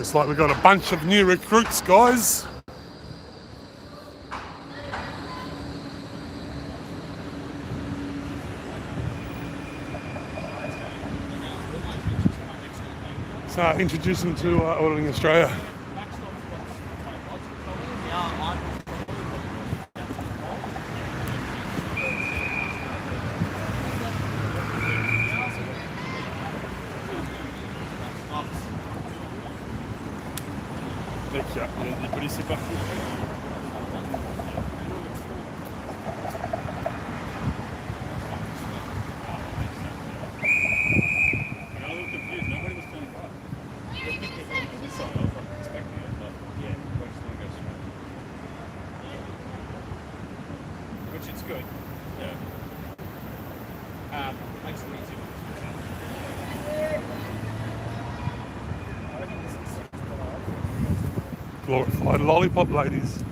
Looks like we've got a bunch of new recruits, guys. So introduce them to Auditing Australia. Les policiers partis. Which is good. Yeah. Thanks for meeting. Glorified lollipop ladies.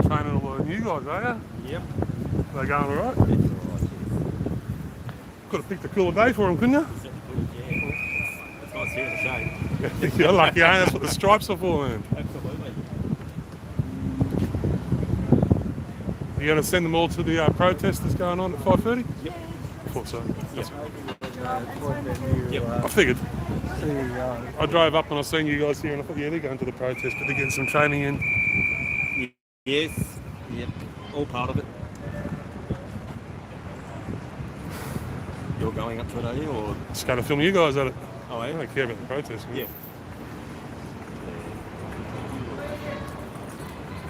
Training all the new guys, are you? Yep. They going alright? Could have picked a cooler day for them, couldn't you? It's nice here in the shade. You're lucky, ain't it? That's what the stripes are for, man. Absolutely. You're going to send them all to the protest that's going on at 5:30? Yep. I thought so. Yep. I figured. I drove up and I seen you guys here and I thought, yeah, they're going to the protest, but they're getting some training in. Yes. Yep. All part of it. You're going up to it, are you? Or? Just going to film you guys at it. Oh, I yeah? don't care about the protest. Yeah.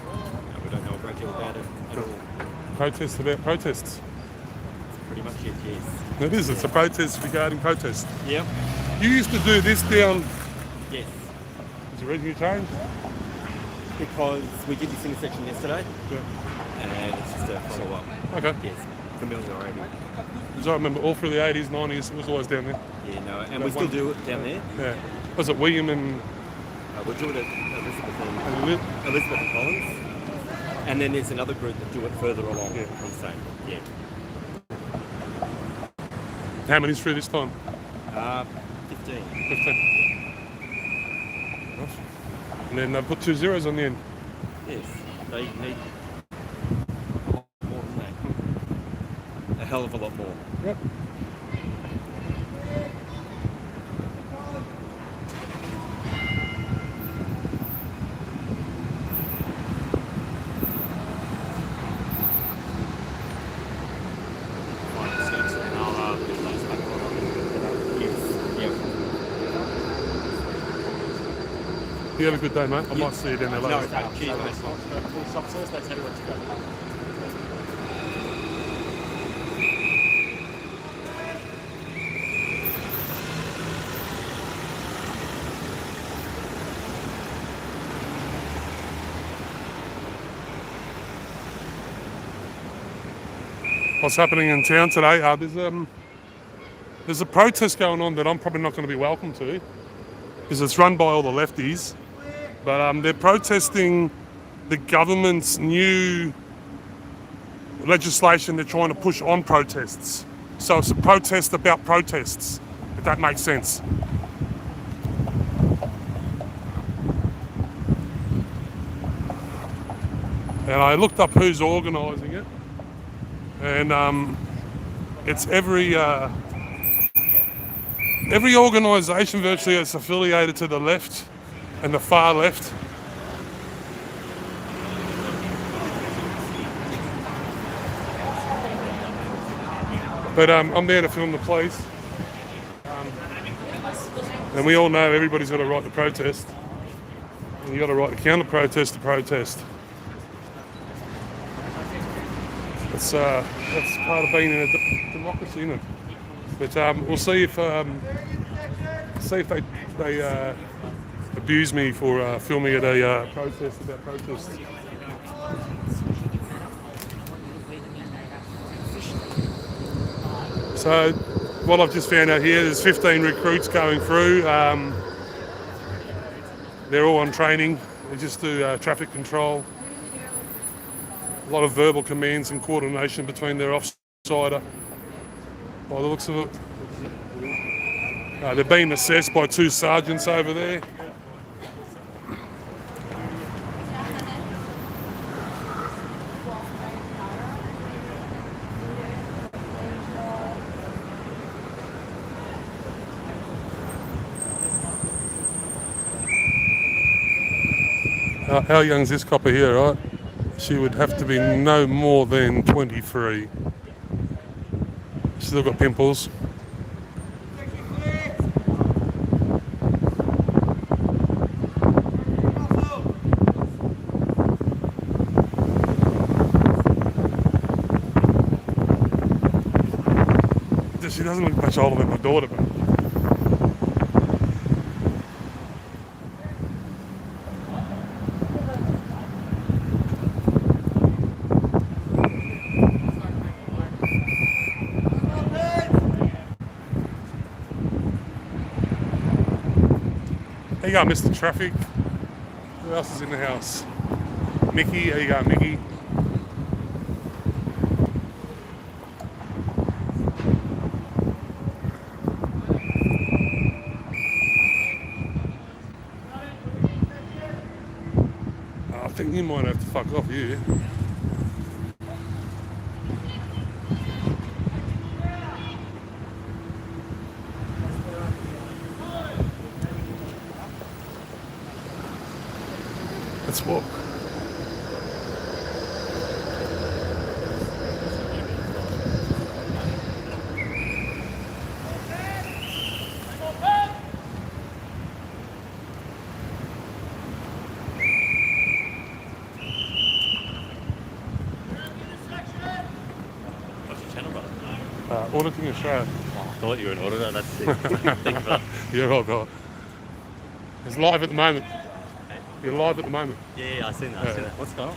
No, we don't know a great deal about it at all. Protests about protests. Pretty much it, yes. It is, it's a protest regarding protests. Yep. You used to do this down... Yes. Is the reason you changed? Because we did this intersection yesterday. Yeah. And it's just a follow-up. Okay. Yes. Familiarity. Because I remember all through the 80s, 90s, it was always down there. Yeah, no, and we still do it down there. Yeah. Was it William and... We're doing it at and Elizabeth and Collins. And then there's another group that do it further along Yeah. on the same. Yeah. How many's through this time? 15. 15. Nice. And then they put 2 zeros on the end. Yes. They need a lot more than that. A hell of a lot more. Yep. You have a good day, mate. I might see you down there later. No, cheers, mate. What's happening in town today? There's a protest going on that I'm probably not going to be welcome to because it's run by all the lefties. But they're protesting the government's new legislation they're trying to push on protests. So it's a protest about protests, if that makes sense. And I looked up who's organising it, and it's every organisation virtually that's affiliated to the left and the far left. But I'm there to film the police. And we all know everybody's got a right to protest. And you've got a right to counter-protest to protest. That's part of being in a democracy, isn't it? But we'll see if they abuse me for filming at a protest about protests. So what I've just found out here, there's 15 recruits going through. They're all on training. They just do traffic control. A lot of verbal commands and coordination between their offsider, by the looks of it. They're being assessed by 2 sergeants over there. How young's this copper here, right? She would have to be no more than 23. She's still got pimples. She doesn't look much older than my daughter, but how you going, Mr. Traffic? Who else is in the house? Mickey, how you going, Mickey? I think you might have to fuck off, you. Let's walk. What's your channel, brother? Auditing Australia. Oh, I thought you were an auditor. That's sick. Thank you for that. You're all right. It's live at the moment. You're live at the moment. Yeah, I seen that. I seen that. What's going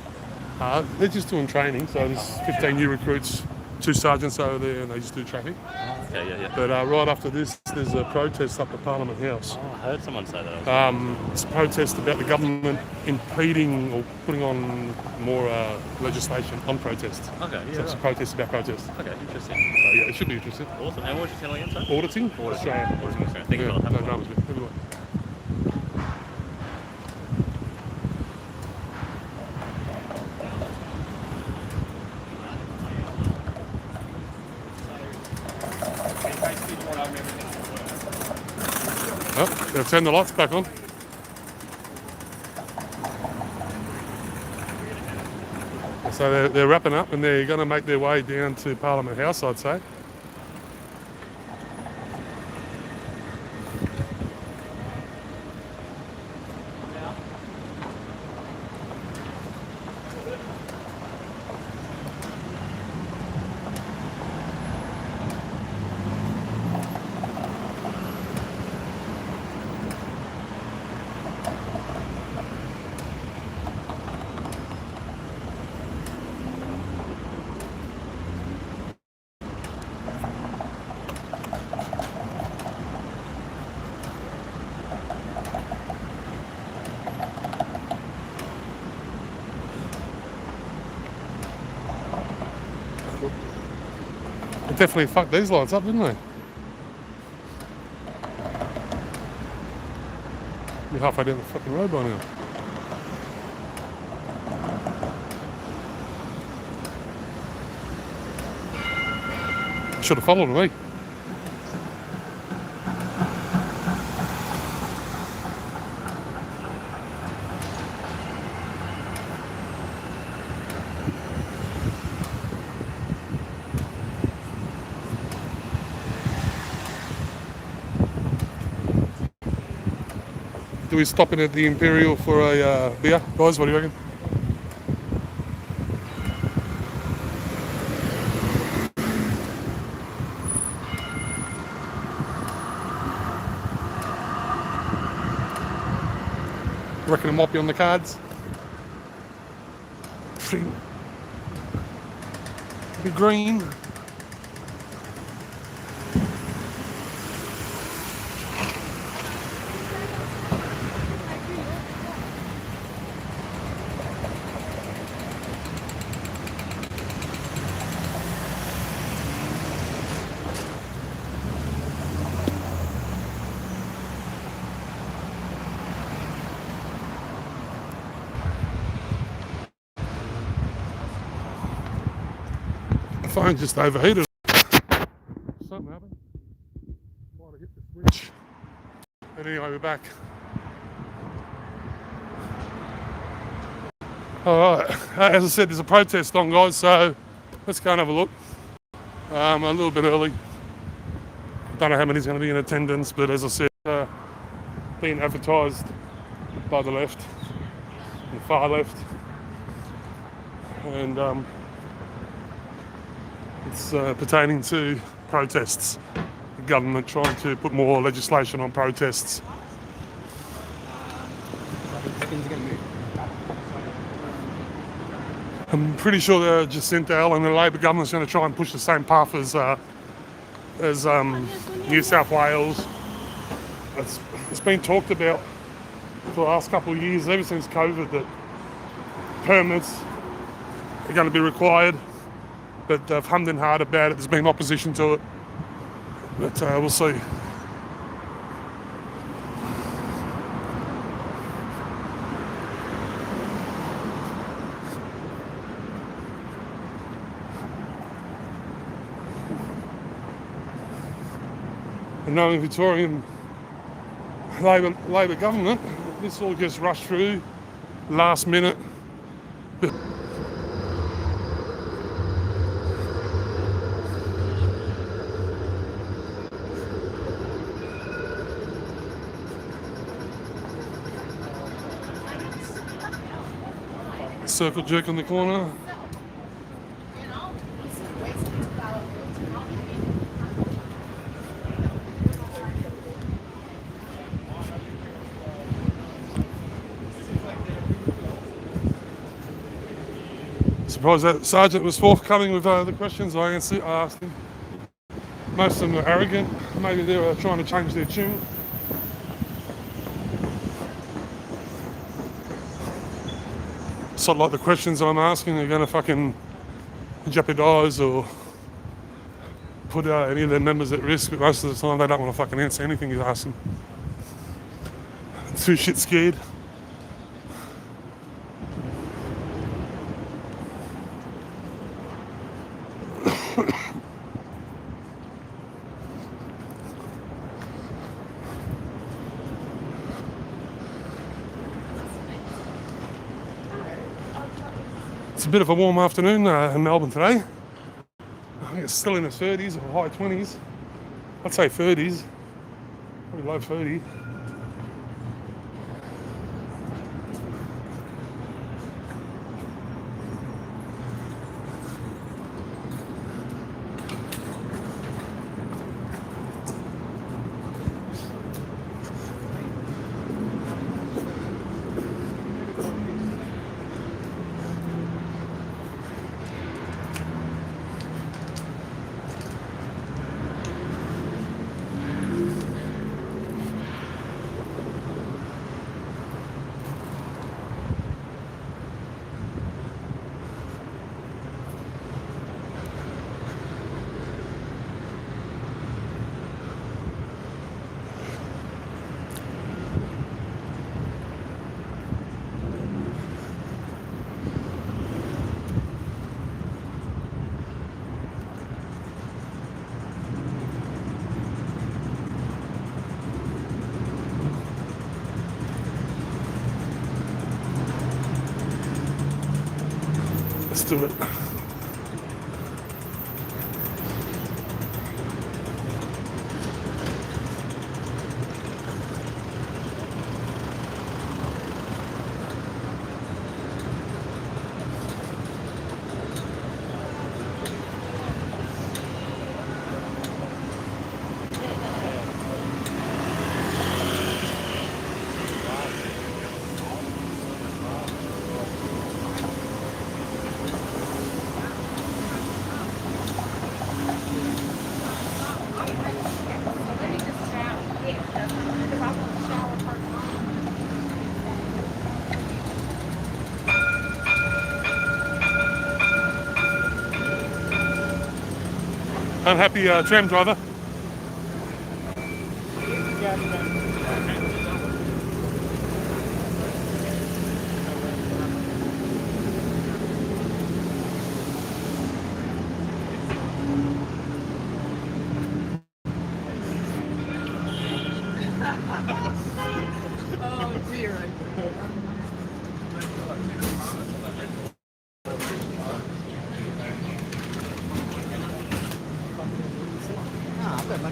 on? They're just doing training, so there's 15 new recruits, 2 sergeants over there, and they just do traffic. Okay, yeah. But right after this, there's a protest up at Parliament House. Oh, I heard someone say that. It's a protest about the government impeding or putting on more legislation on protest. Okay, yeah. So it's a protest about protest. Okay, interesting. So yeah, it should be interesting. Awesome. And what's your channel again, sir? Auditing Australia. Auditing Australia. Thank you, Yeah, brother. no dramas, mate. Have a good one. Oh, they've turned the lights back on. So they're wrapping up and they're going to make their way down to Parliament House, I'd say. They definitely fucked these lights up, didn't they? You're halfway down the fucking road by now. Should have followed me. Do we stop in at the Imperial for a beer? Guys, what do you reckon? Reckon it might be on the cards? Be green. phone just overheated. Something happened. Might have hit the switch. But anyway, we're back. Alright, as I said, there's a protest on, guys, so let's go and have a look. A little bit early. Don't know how many's going to be in attendance, but as I said, being advertised by the left, the far left, and it's pertaining to protests. The government trying to put more legislation on protests. I'm pretty sure Jacinta Allen and the Labor government's going to try and push the same path as New South Wales. It's been talked about for the last couple of years, ever since COVID, that permits are going to be required, but they've hummed and hard about it. There's been opposition to it, but we'll see. And knowing Victorian Labor government, this all gets rushed through last minute. Circle jerk on the corner. Surprised that Sergeant was forthcoming with the questions I asked him. Most of them were arrogant. Maybe they were trying to change their tune. It's not like the questions I'm asking are going to fucking jeopardise or put any of their members at risk, but most of the time they don't want to fucking answer anything you ask them. Too shit scared. It's a bit of a warm afternoon in Melbourne today. I think it's still in the 30s or high 20s. I'd say 30s, probably low 30. Let's do it. Unhappy tram driver. Oh dear. Ah, I've got my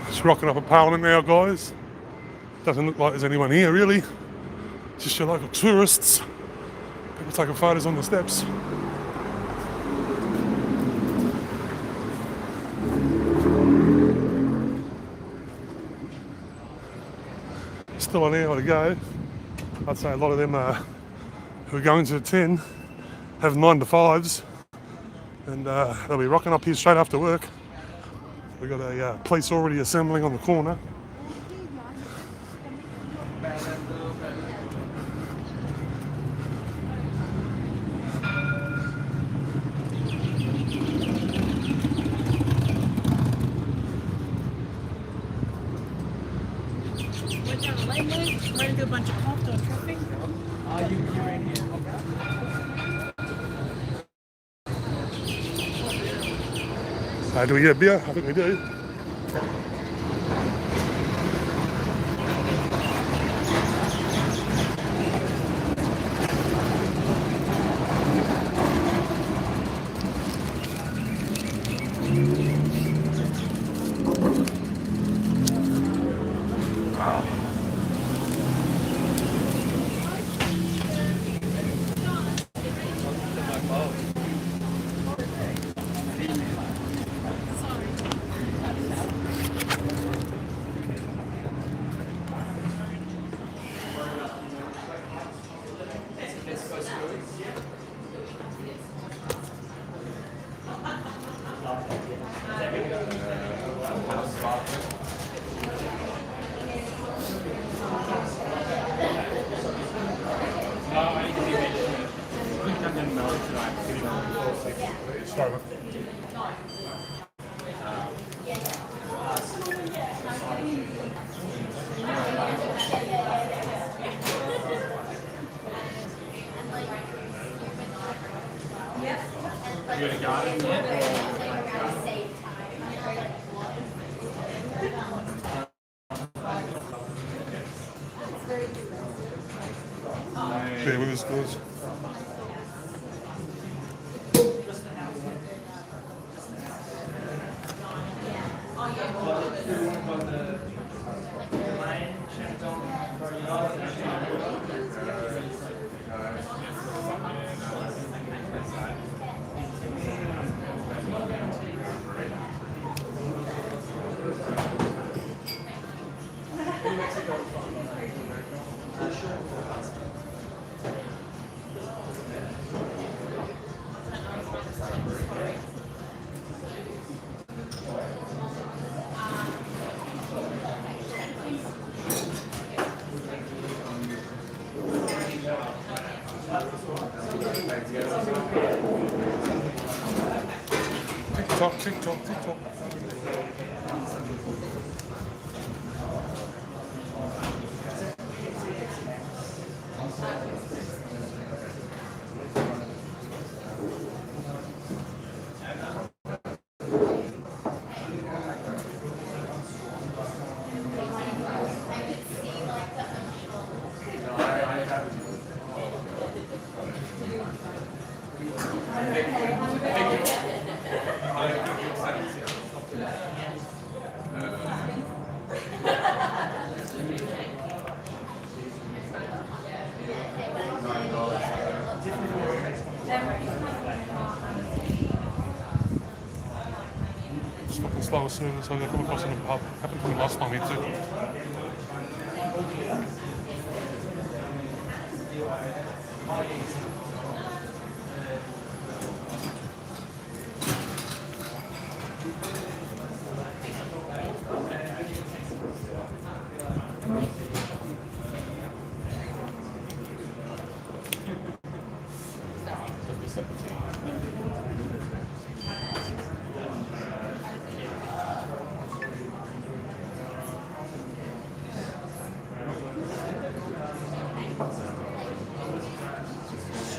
Just rocking up at Parliament now, guys. Doesn't look like there's anyone here, really. Just your local tourists. People taking photos on the steps. Still an hour to go. I'd say a lot of them who are going to attend have 9 to 5s, and they'll be rocking up here straight after work. We've got a police already assembling on the corner. went down the lane, ran into a bunch of cops on traffic. You're in here. Do we get a beer? I think we do. Sorry. You got a garden yet? Beer with us, guys. TikTok, TikTok, TikTok. Just fucking slow as soon as I come across in a pub. Happened to me last time here too.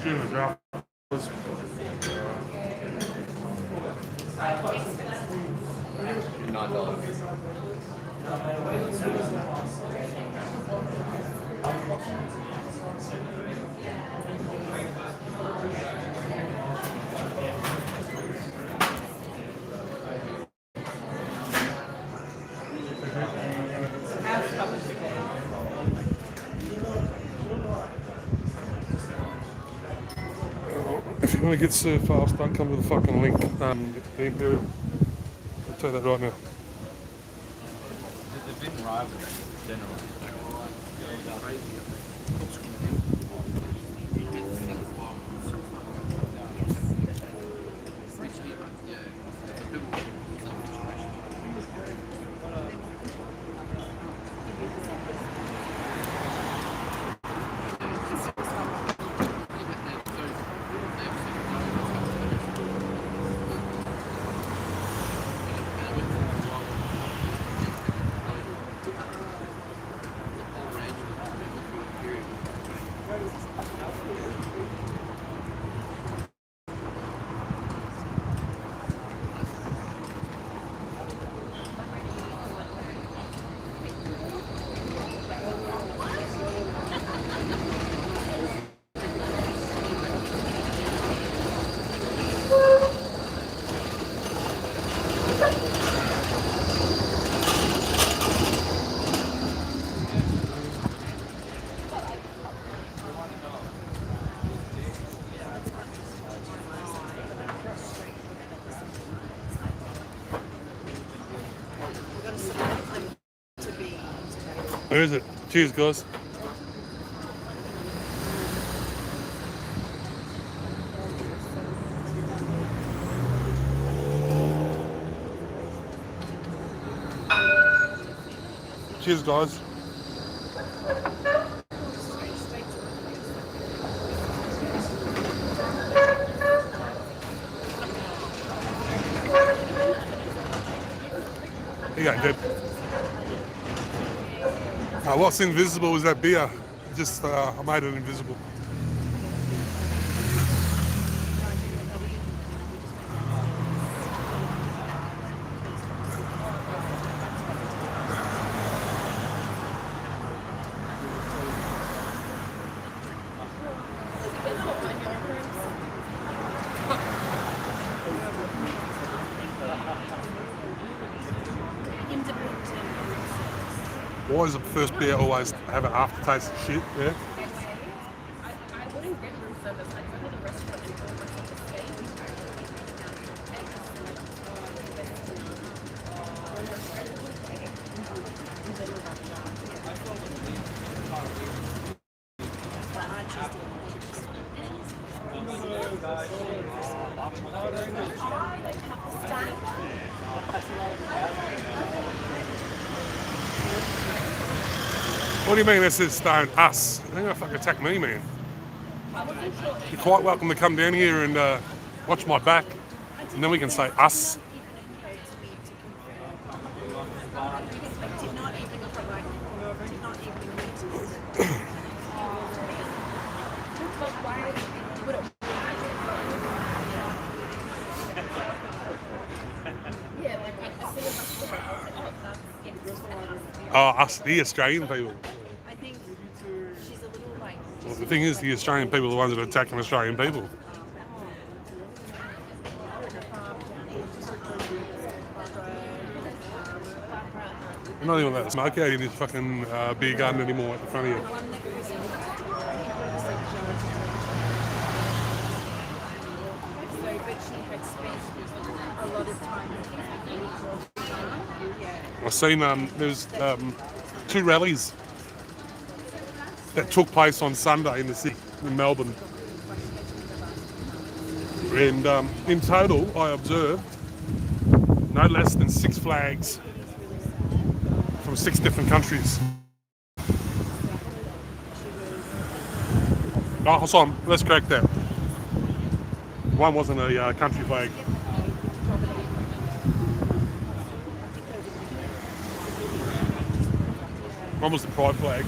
Excuse me, draft. $9. If you want to get served fast, don't come to the fucking link. The Imperial. I'll tell you that right now. They've been rivaled generally. Where is it? Cheers, guys. Cheers, guys. You going, Deb? What's invisible is that beer. Just I made it invisible. Why does the first beer always have an aftertaste of shit? Yeah. What do you mean this is stone us? They're gonna fucking attack me, man. You're quite welcome to come down here and watch my back, and then we can say us. Oh, us, the Australian people. I think she's a little like. Well, the thing is, the Australian people are the ones that are attacking Australian people. You're not even allowed to smoke out in this fucking beer garden anymore at the front of you. a lot of time. I've seen there's 2 rallies that took place on Sunday in the city, in Melbourne. And in total, I observed no less than 6 flags from 6 different countries. Oh, hold on, let's correct that. One wasn't a country flag. One was the pride flag.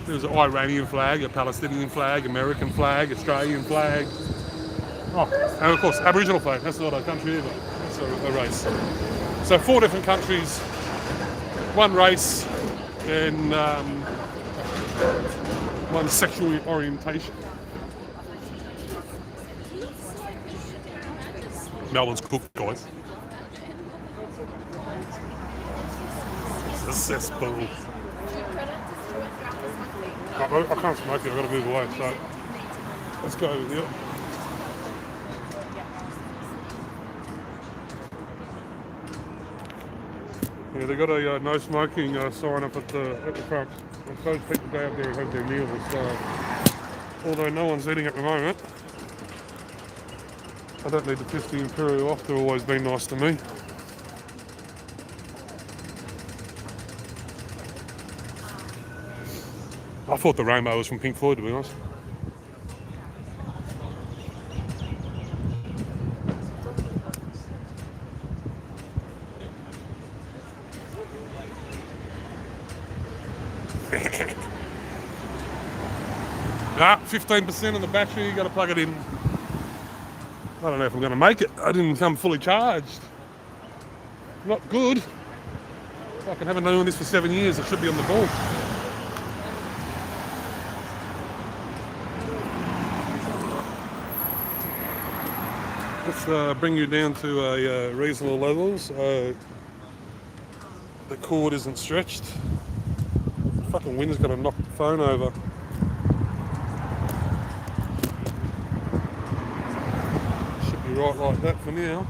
There was an Iranian flag, a Palestinian flag, American flag, Australian flag. Oh, and of course, Aboriginal flag. That's not a country either. That's a race. So 4 different countries, 1 race, and 1 sexual orientation. Melbourne's cooked, guys. It's a cesspool. I can't smoke it, I've got to move away, so let's go over here. Yeah, they've got a no smoking sign up at the front. I suppose people go out there and have their meals, although no one's eating at the moment. I don't need to piss the Imperial off, they've always been nice to me. I thought the rainbow was from Pink Floyd, to be honest. Ah, 15% on the battery, you got to plug it in. I don't know if I'm going to make it. I didn't come fully charged. Not good. I haven't been doing this for 7 years. I should be on the ball. Let's bring you down to a reasonable levels. The cord isn't stretched. The fucking wind's going to knock the phone over. Should be right like that for now.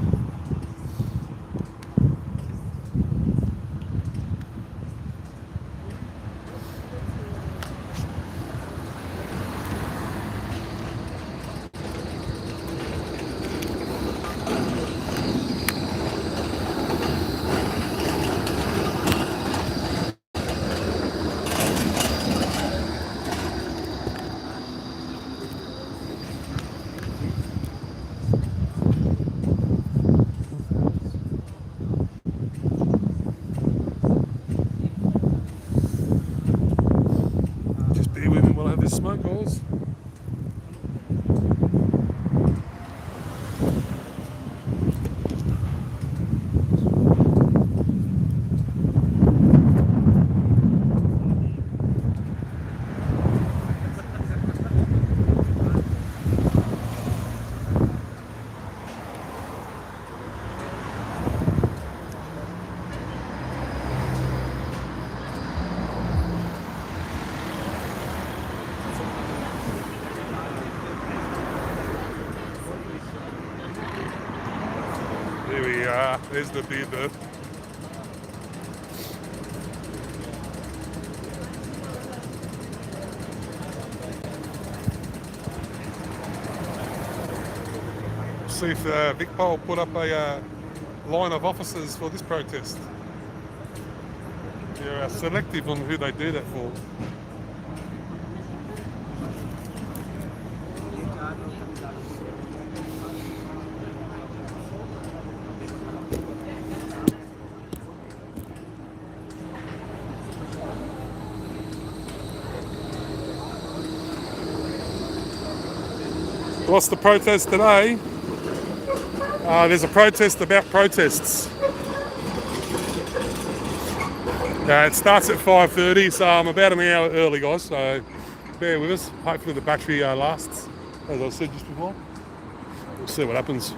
Smoke holes. Here we are, there's the beer bird. See if Vic Pole put up a line of officers for this protest. They're selective on who they do that for. What's the protest today? There's a protest about protests. It starts at 5:30, so I'm about an hour early, guys, so bear with us. Hopefully the battery lasts, as I said just before. We'll see what happens.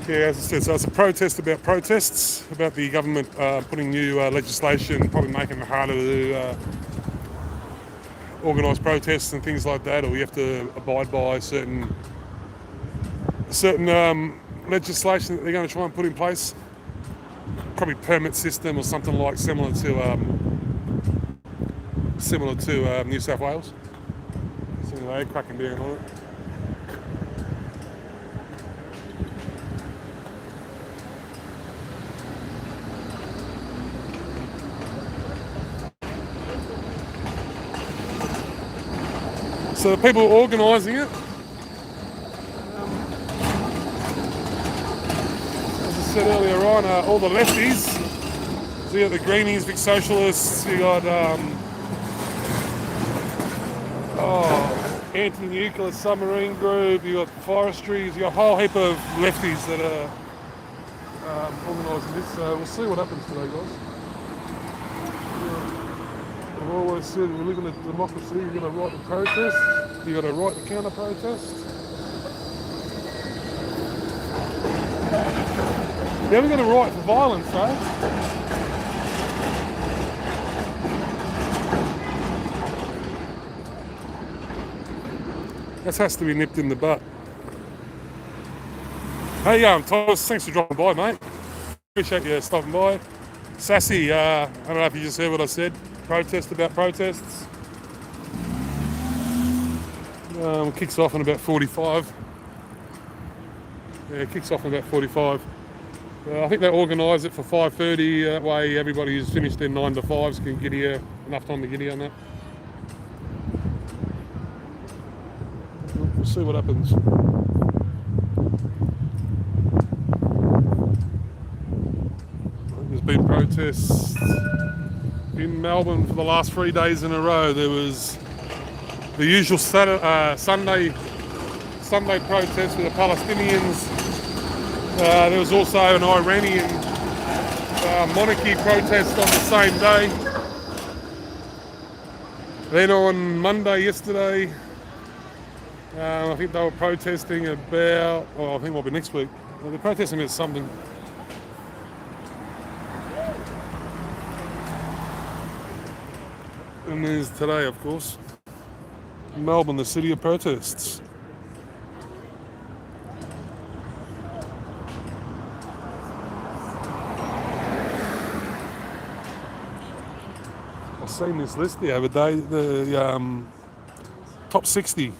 Yeah, as I said, so it's a protest about protests, about the government putting new legislation, probably making it harder to organise protests and things like that, or you have to abide by certain legislation that they're going to try and put in place. Probably permit system or something like similar to New South Wales. So anyway, cracking down on it. So the people organising it, as I said earlier on, all the lefties. So you got the Greenies, Vic Socialists, you got Anti-Nuclear Submarine Group, you got Forestries, you got a whole heap of lefties that are organising this. So we'll see what happens today, guys. I've always said we live in a democracy. You've got a right to protest, you've got a right to counter-protest. You haven't got a right for violence, eh? That has to be nipped in the butt. Hey, Thomas, thanks for dropping by, mate. Appreciate you stopping by. Sassy, I don't know if you just heard what I said. Protest about protests. Kicks off in about 45. Yeah, it kicks off in about 45. I think they organise it for 5:30. That way everybody who's finished their 9 to 5s can get here, enough time to get here on that. We'll see what happens. There's been protests in Melbourne for the last 3 days in a row. There was the usual Sunday protest with the Palestinians. There was also an Iranian monarchy protest on the same day. Then on Monday yesterday, I think they were protesting about, I think it might be next week. They're protesting about something. And there's today, of course, Melbourne, the city of protests. I've seen this list the other day, the top 60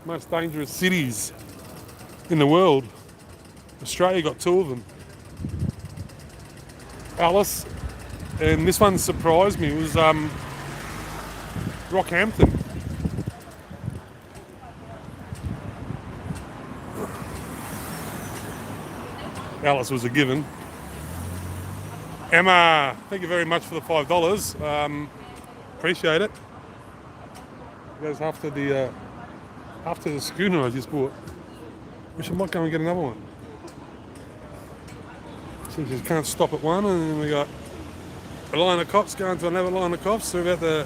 most dangerous cities in the world. Australia got 2 of them. Alice, and this one surprised me, it was Rockhampton. Alice was a given. Emma, thank you very much for the $5. Appreciate it. Goes after the schooner I just bought. Wish I might go and get another one. Seems you can't stop at one, and then we got a line of cops going to another line of cops. So about the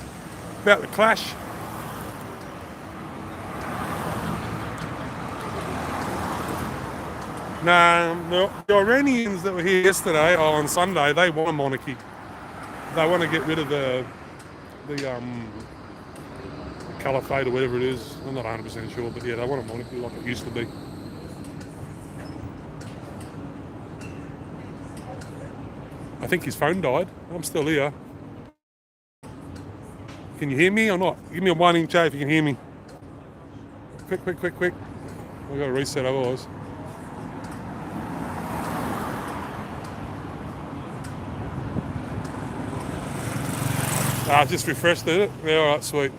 clash. No, the Iranians that were here yesterday, on Sunday, they want a monarchy. They want to get rid of the caliphate or whatever it is. I'm not 100% sure, but yeah, they want a monarchy like it used to be. I think his phone died. I'm still here. Can you hear me or not? Give me a 1 inch if you can hear me. Quick. I've got to reset otherwise. I just refreshed it. Yeah, alright, sweet.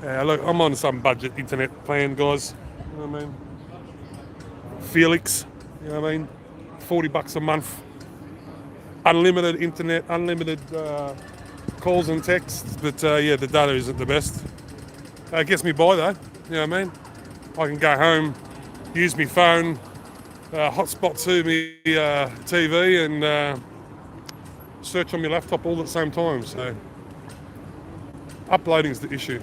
Yeah, look, I'm on some budget internet plan, guys. You know what I mean? Felix, you know what I mean? $40 a month. Unlimited internet, unlimited calls and texts. But yeah, the data isn't the best. It gets me by though, you know what I mean? I can go home, use my phone, hotspot to me TV and search on my laptop all at the same time. So uploading is the issue.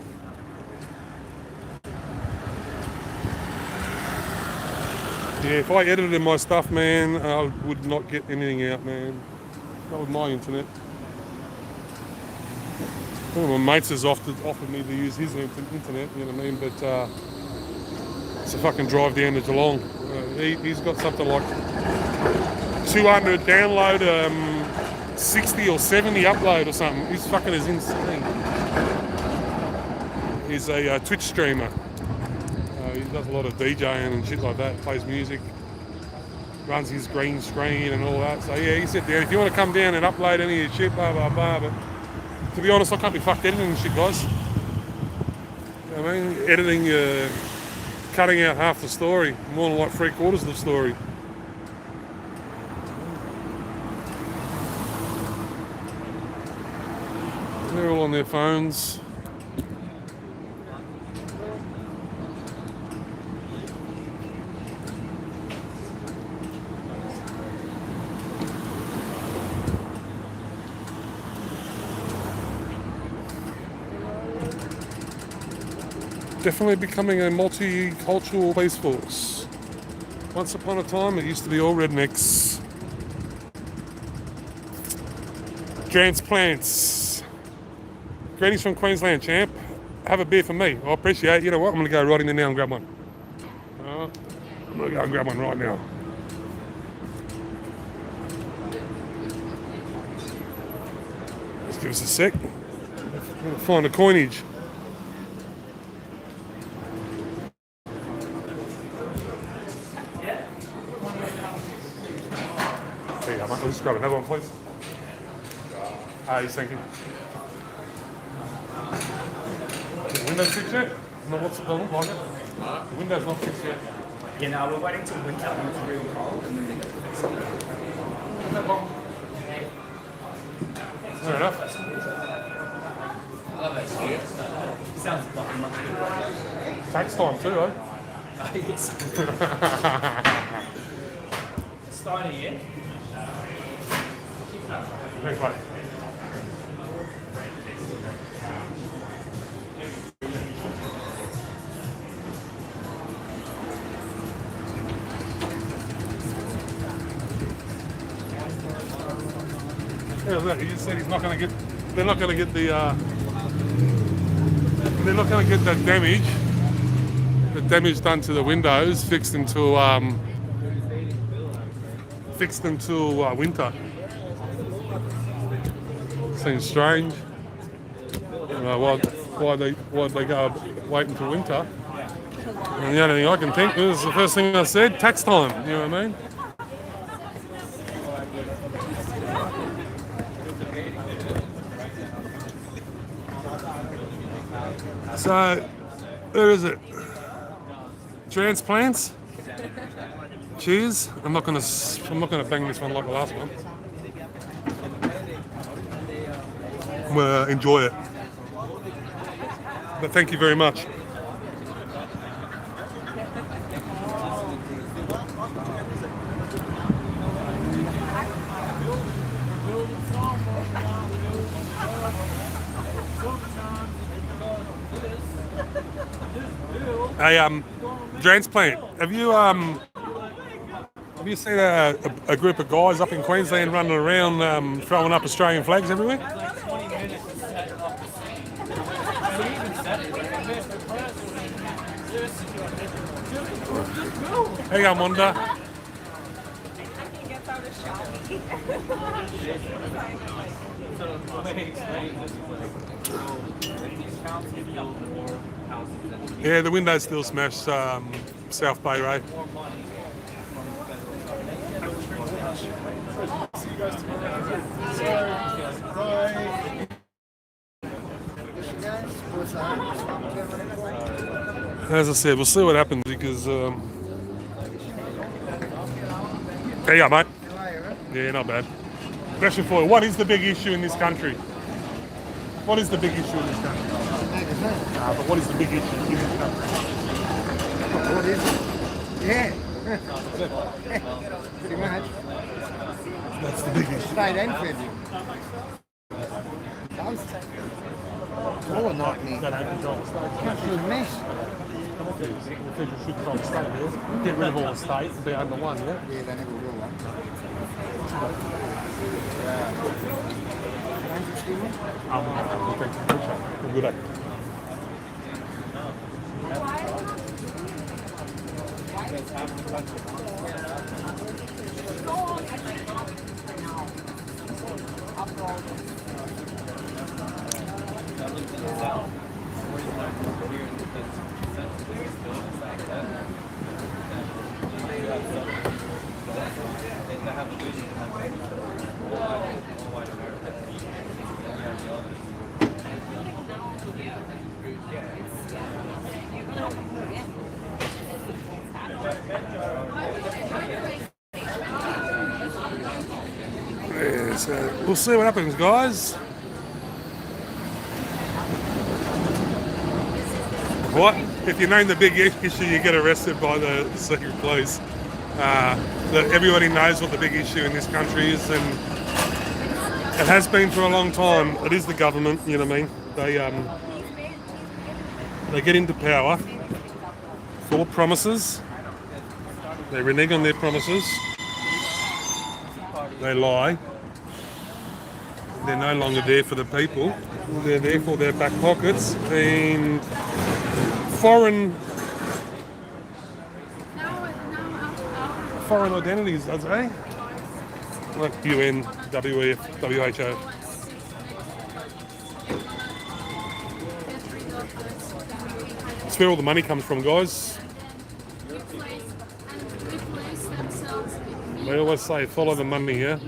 Yeah, if I edited my stuff, man, I would not get anything out, man. Not with my internet. One of my mates has offered me to use his internet, you know what I mean? But it's a fucking drive down to Geelong. He's got something like 200 download, 60 or 70 upload or something. He's fucking is insane. He's a Twitch streamer. He does a lot of DJing and shit like that, plays music, runs his green screen and all that. So yeah, he said, "Dad, if you want to come down and upload any of your shit, blah, blah, blah." But to be honest, I can't be fucked editing shit, guys. You know what I mean? Editing, cutting out half the story, more than like 3/4 of the story. They're all on their phones. Definitely becoming a multicultural police force. Once upon a time, it used to be all rednecks. Transplants. Greetings from Queensland, champ. Have a beer for me. I appreciate it. You know what? I'm going to go right in there now and grab one. I'm going to go and grab one right now. Just give us a sec. I'm going to find the coinage. There you go, mate. I'll just grab another one, please. He's thinking. The window's fixed yet? No, what's it look like it? The window's not fixed yet. You know, we're waiting till winter when it's real cold and then they get fixed. No problem. Fair enough. Sounds like a much good. Tax time too, eh? Yes. Starting here. Thanks, mate. Yeah, look, he just said he's not going to get. They're not going to get the. They're not going to get that damage. The damage done to the windows fixed until winter. Seems strange. Why'd they go wait until winter? And the only thing I can think is the first thing I said, tax time. You know what I mean? So, where is it? Transplants. Cheers. I'm not gonna bang this one like the last one. Enjoy it. But thank you very much. Hey, transplant. Have you seen a group of guys up in Queensland running around throwing up Australian flags everywhere? Hey, Wanda. Yeah, the window's still smashed, South Bay Road. As I said, we'll see what happens because... There you go, mate. Yeah, not bad. Question for you. What is the big issue in this country? What is the big issue in this country? But what is the big issue in this country? What is it? Yeah. Pretty much. That's the big issue. State and federal. Both. All a nightmare. That ain't the job. Country's a mess. The federal should control the state, yeah? Get rid of all the states and be under one, yeah? Yeah, they never will one. Good day. Yeah, so we'll see what happens, guys. What? If you name the big issue, you get arrested by the secret police. Everybody knows what the big issue in this country is, and it has been for a long time. It is the government, you know what I mean? They get into power for promises. They renege on their promises. They lie. They're no longer there for the people. They're there for their back pockets and foreign identities, I'd say. Like UN, WEF, WHO. That's where all the money comes from, guys. They always say follow the money, yeah?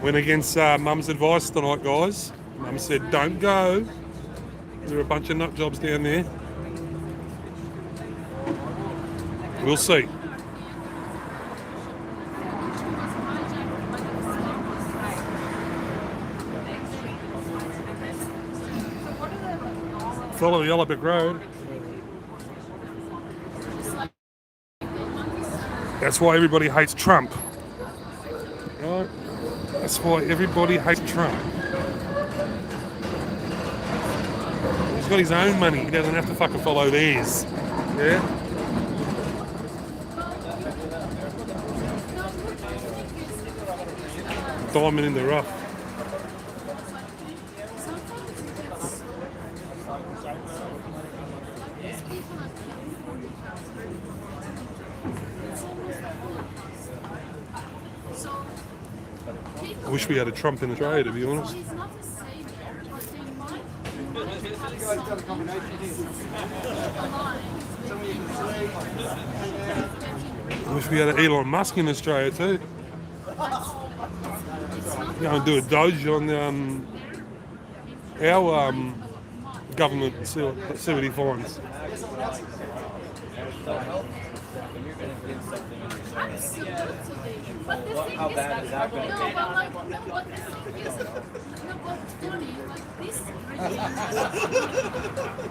Went against Mum's advice tonight, guys. Mum said, don't go. There are a bunch of nut jobs down there. We'll see. Follow the yellow brick road. That's why everybody hates Trump. Right? That's why everybody hates Trump. He's got his own money. He doesn't have to fucking follow theirs. Yeah? Diamond in the rough. I wish we had a Trump in Australia, to be honest. I wish we had an Elon Musk in Australia too. Go and do a doge on our government and see what he finds. How bad is that going to be? What the thing is, what's funny, like this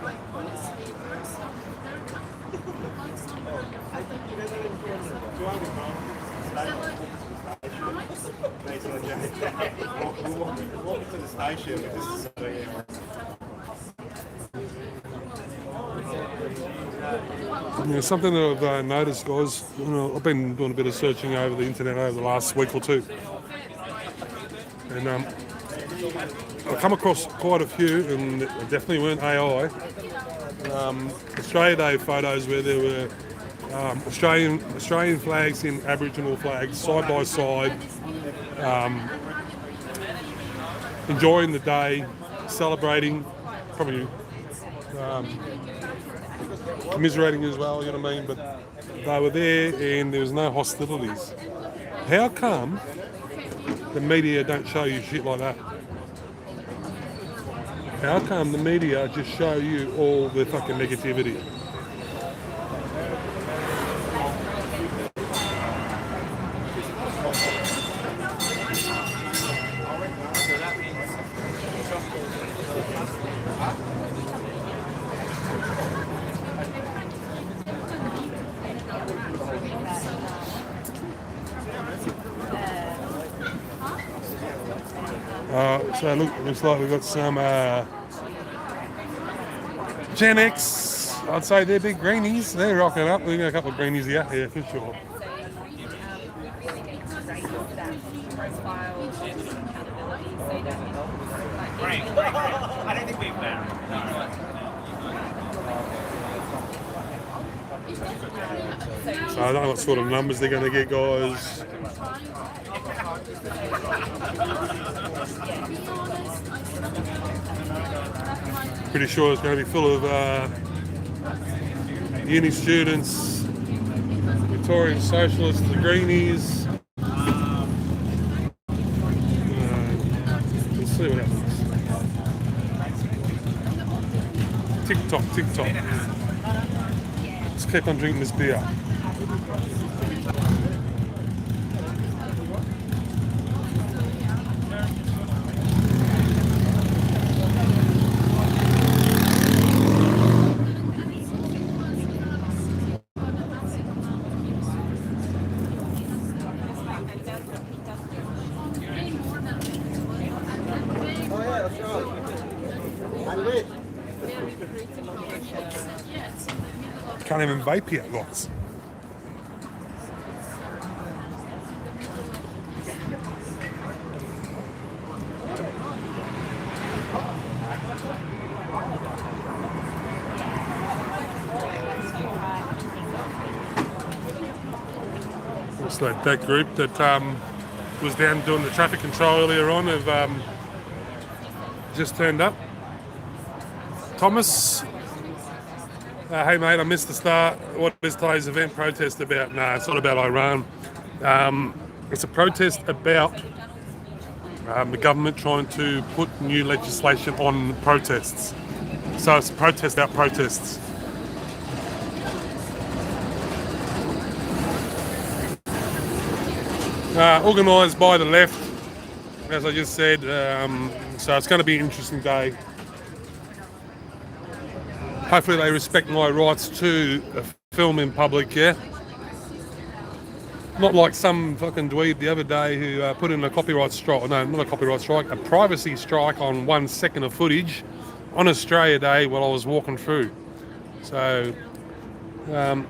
like honestly, Welcome to the station. Yeah, something that I've noticed, guys, I've been doing a bit of searching over the internet over the last week or two. And I've come across quite a few, and it definitely weren't AI. Australia Day photos where there were Australian flags and Aboriginal flags side by side, enjoying the day, celebrating, probably commiserating as well, you know what I mean? But they were there and there was no hostilities. How come the media don't show you shit like that? How come the media just show you all the fucking negativity? So looks like we've got some Gen X. I'd say they're big greenies. They're rocking up. We've got a couple of greenies here, yeah, for sure. I don't think we've So I don't know what sort of numbers they're going to get, guys. Pretty sure it's going to be full of uni students, Victorian socialists, the greenies. Let's see what happens. TikTok. Let's keep on drinking this beer. Can't even vape yet, guys. Looks like that group that was down doing the traffic control earlier on have just turned up. Thomas, hey mate, I missed the start. What is today's event protest about? No, it's not about Iran. It's a protest about the government trying to put new legislation on protests. So it's a protest about protests. Organised by the left, as I just said. So it's going to be an interesting day. Hopefully they respect my rights to film in public, yeah? Not like some fucking dweeb the other day who put in a copyright strike, no, not a copyright strike, a privacy strike on 1 second of footage on Australia Day while I was walking through. So, yeah,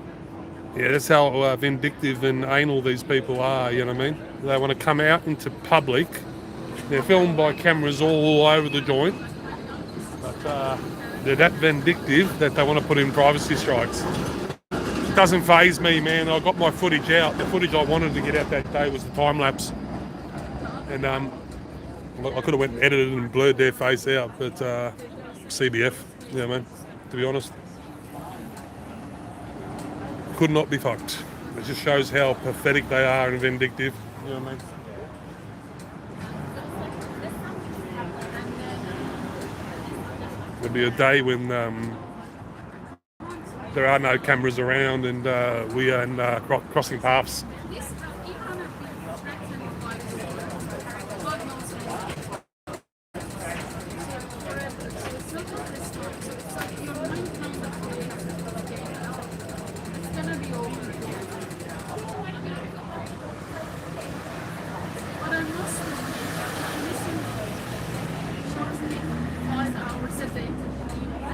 that's how vindictive and anal these people are, you know what I mean? They want to come out into public. They're filmed by cameras all over the joint. But they're that vindictive that they want to put in privacy strikes. It doesn't faze me, man. I got my footage out. The footage I wanted to get out that day was the time lapse. And I could have went and edited and blurred their face out, but CBF, you know what I mean? To be honest. Could not be fucked. It just shows how pathetic they are and vindictive. You know what I mean? There'll be a day when there are no cameras around and we are crossing paths.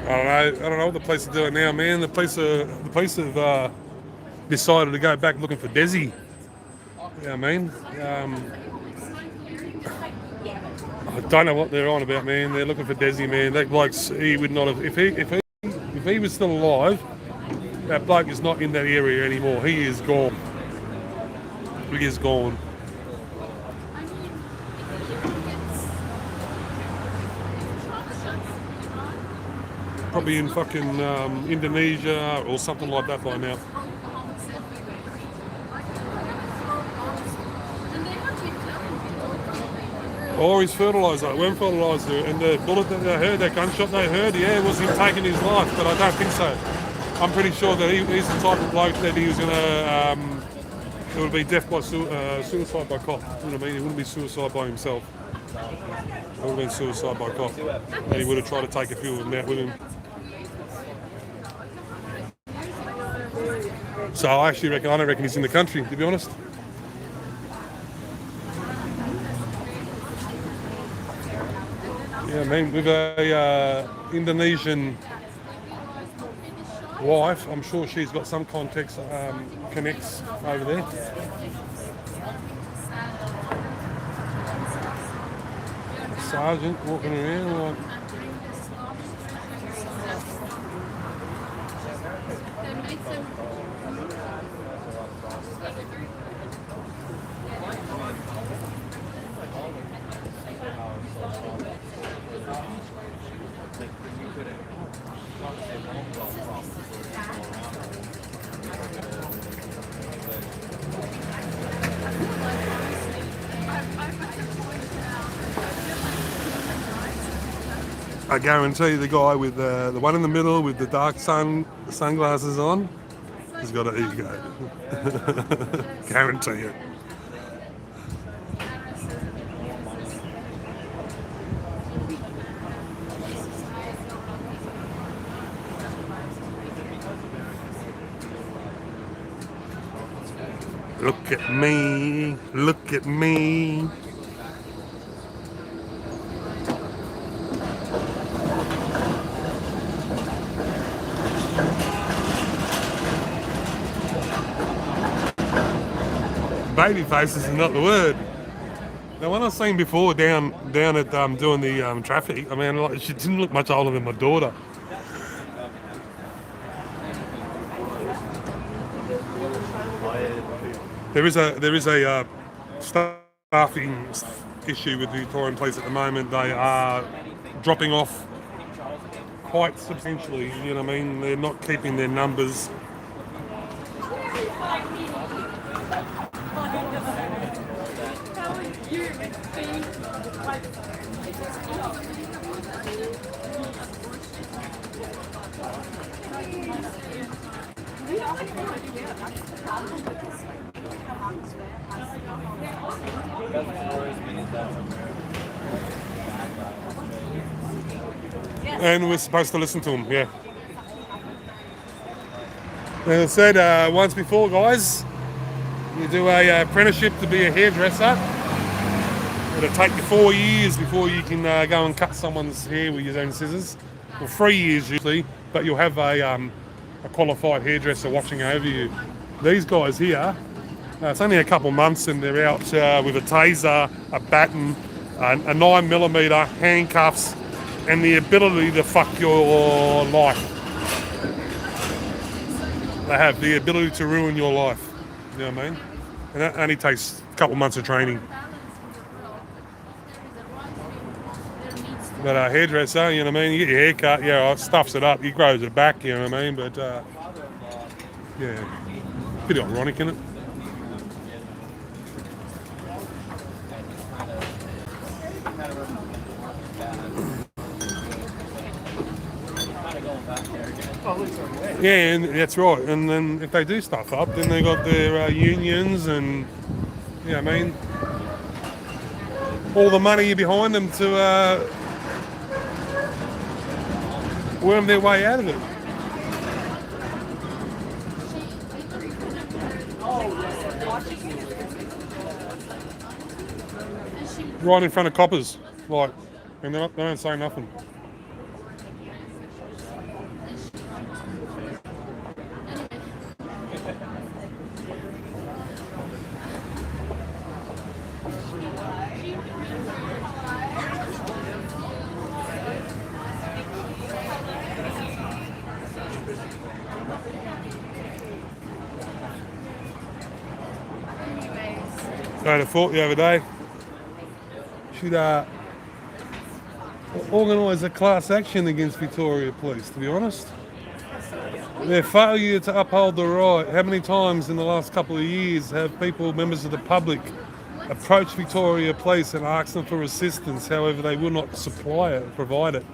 I don't know what the police are doing now, man. The police have decided to go back looking for Desi. You know what I mean? I don't know what they're on about, man. They're looking for Desi, man. That bloke, he would not have, if he was still alive, that bloke is not in that area anymore. He is gone. He is gone. Probably in fucking Indonesia or something like that by now. Or his fertiliser, when fertiliser, and the bullet that they heard, that gunshot they heard, yeah, it was him taking his life, but I don't think so. I'm pretty sure that he's the type of bloke that he was going to, it would be death by suicide by cop. You know what I mean? It wouldn't be suicide by himself. It would have been suicide by cop. And he would have tried to take a few of them out with him. So I don't reckon he's in the country, to be honest. Yeah, I mean, with a Indonesian wife, I'm sure she's got some context, connects over there. Sergeant walking around like. I guarantee the guy with the one in the middle with the dark sunglasses on, he's got an ego. Guarantee it. Look at me, look at me. Baby faces is not the word. Now, when I seen before down at doing the traffic, I mean, like, she didn't look much older than my daughter. There is a staffing issue with the Victorian Police at the moment. They are dropping off quite substantially. You know what I mean? They're not keeping their numbers. And we're supposed to listen to them, yeah. As I said once before, guys, you do a apprenticeship to be a hairdresser. It'll take you 4 years before you can go and cut someone's hair with your own scissors. Well, 3 years usually, but you'll have a qualified hairdresser watching over you. These guys here, it's only a couple months and they're out with a taser, a baton, a 9mm, handcuffs, and the ability to fuck your life. They have the ability to ruin your life. You know what I mean? And that only takes a couple months of training. But a hairdresser, you know what I mean? You get your hair cut, yeah, it stuffs it up, he grows it back, you know what I mean? But, yeah, pretty ironic, isn't it? Yeah, and that's right. And then if they do stuff up, then they got their unions and, you know what I mean, all the money behind them to worm their way out of it. Right in front of coppers, like, and they don't say nothing. I had a thought the other day. Should organise a class action against Victoria Police, to be honest. Their failure to uphold the right. How many times in the last couple of years have people, members of the public, approached Victoria Police and asked them for assistance, however they will not supply it, provide it.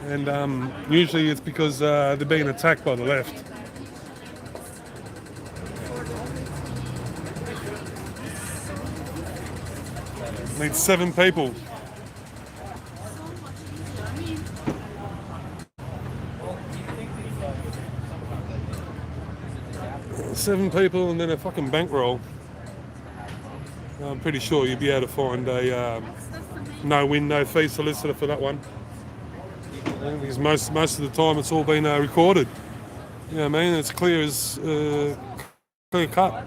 And usually it's because they're being attacked by the left. Need 7 people. Seven people and then a fucking bankroll. I'm pretty sure you'd be able to find a no win, no fee solicitor for that one. Because most of the time it's all been recorded. You know what I mean? It's clear as clear cut.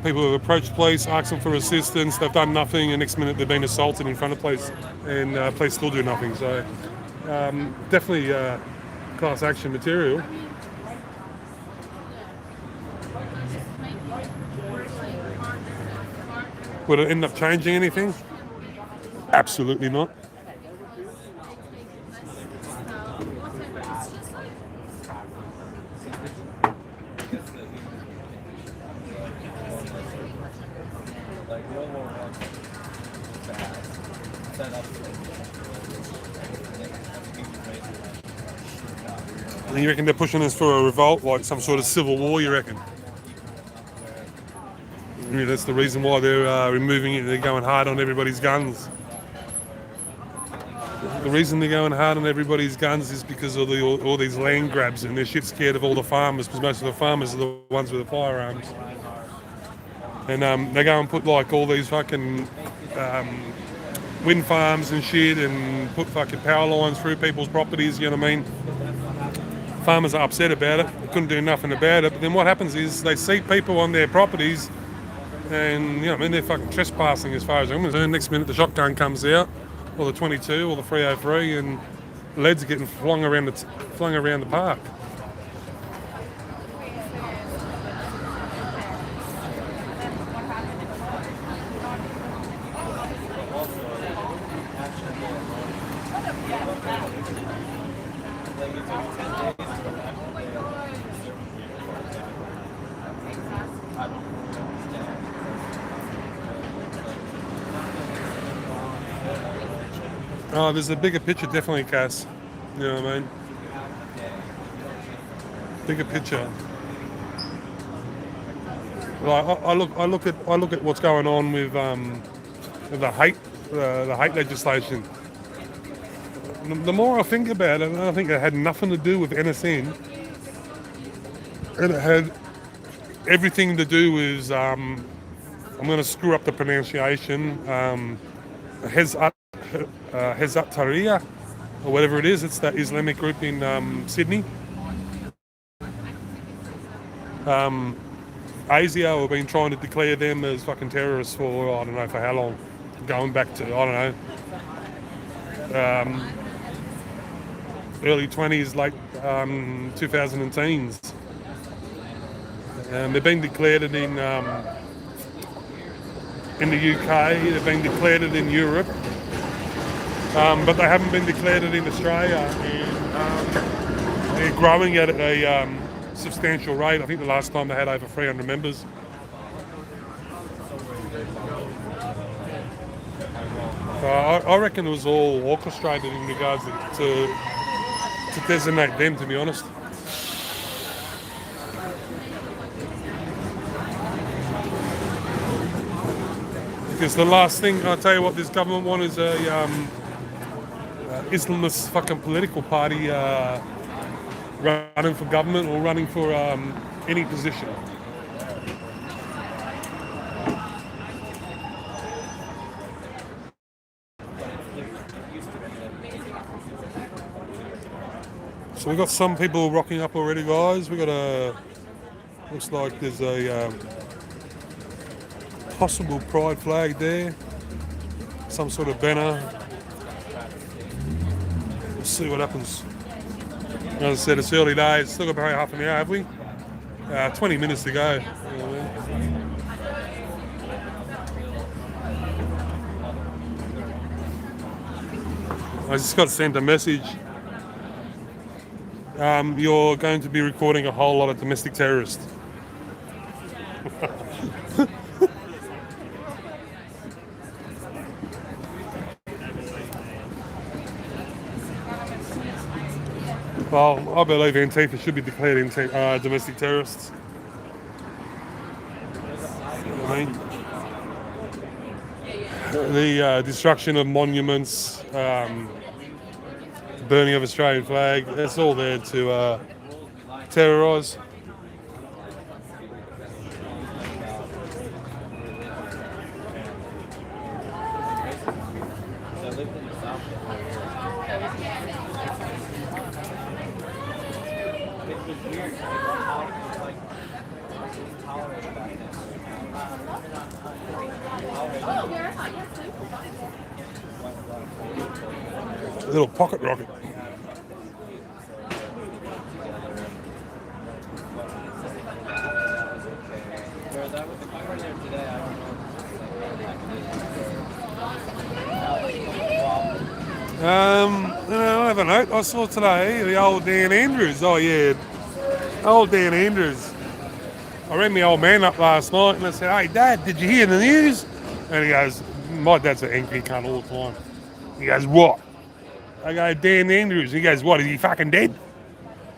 People have approached police, asked them for assistance, they've done nothing, and next minute they've been assaulted in front of police, and police still do nothing. So definitely class action material. Would it end up changing anything? Absolutely not. And you reckon they're pushing us for a revolt, like some sort of civil war, you reckon? Yeah, that's the reason why they're removing it. They're going hard on everybody's guns. The reason they're going hard on everybody's guns is because of all these land grabs, and they're shit scared of all the farmers, because most of the farmers are the ones with the firearms. And they go and put like all these fucking wind farms and shit, and put fucking power lines through people's properties, you know what I mean? Farmers are upset about it, they couldn't do nothing about it, but then what happens is they see people on their properties, and you know, I mean, they're fucking trespassing as far as I'm concerned. Next minute the shotgun comes out, or the 22, or the 303, and leads are getting flung around the park. Oh, there's a bigger picture, definitely, Cass. You know what I mean? Bigger picture. Well, I look at what's going on with the hate legislation. The more I think about it, I think it had nothing to do with NSN, and it had everything to do with I'm going to screw up the pronunciation. Hezat Tahrir, or whatever it is. It's that Islamic group in Sydney. ASIO have been trying to declare them as fucking terrorists for, I don't know for how long. Going back to, I don't know, early 20s, late 2010s. They've been declared it in the UK, they've been declared it in Europe. But they haven't been declared it in Australia, and they're growing at a substantial rate. I think the last time they had over 300 members. So I reckon it was all orchestrated in regards to designate them, to be honest. Because the last thing, I'll tell you what this government want is a Islamist fucking political party running for government or running for any position. So we've got some people rocking up already, guys. We got looks like there's a possible pride flag there, some sort of banner. We'll see what happens. As I said, it's early days. Still got about half an hour, have we? 20 minutes to go. You know what I mean? I just got sent a message. You're going to be recording a whole lot of domestic terrorists. Well, I believe Antifa should be declared domestic terrorists. I mean, the destruction of monuments, burning of Australian flag, it's all there to terrorise. It was weird. It was like tolerated back then. Oh, where am I? Yes, A little pocket rocket. Whereas I was there today, I don't know. I don't know. I saw today the old Dan Andrews. Oh yeah, old Dan Andrews. I rang my old man up last night and I said, "Hey Dad, did you hear the news?" And he goes, "My dad's an angry cunt all the time." He goes, "What?" I go, "Dan Andrews." He goes, "What? Is he fucking dead?"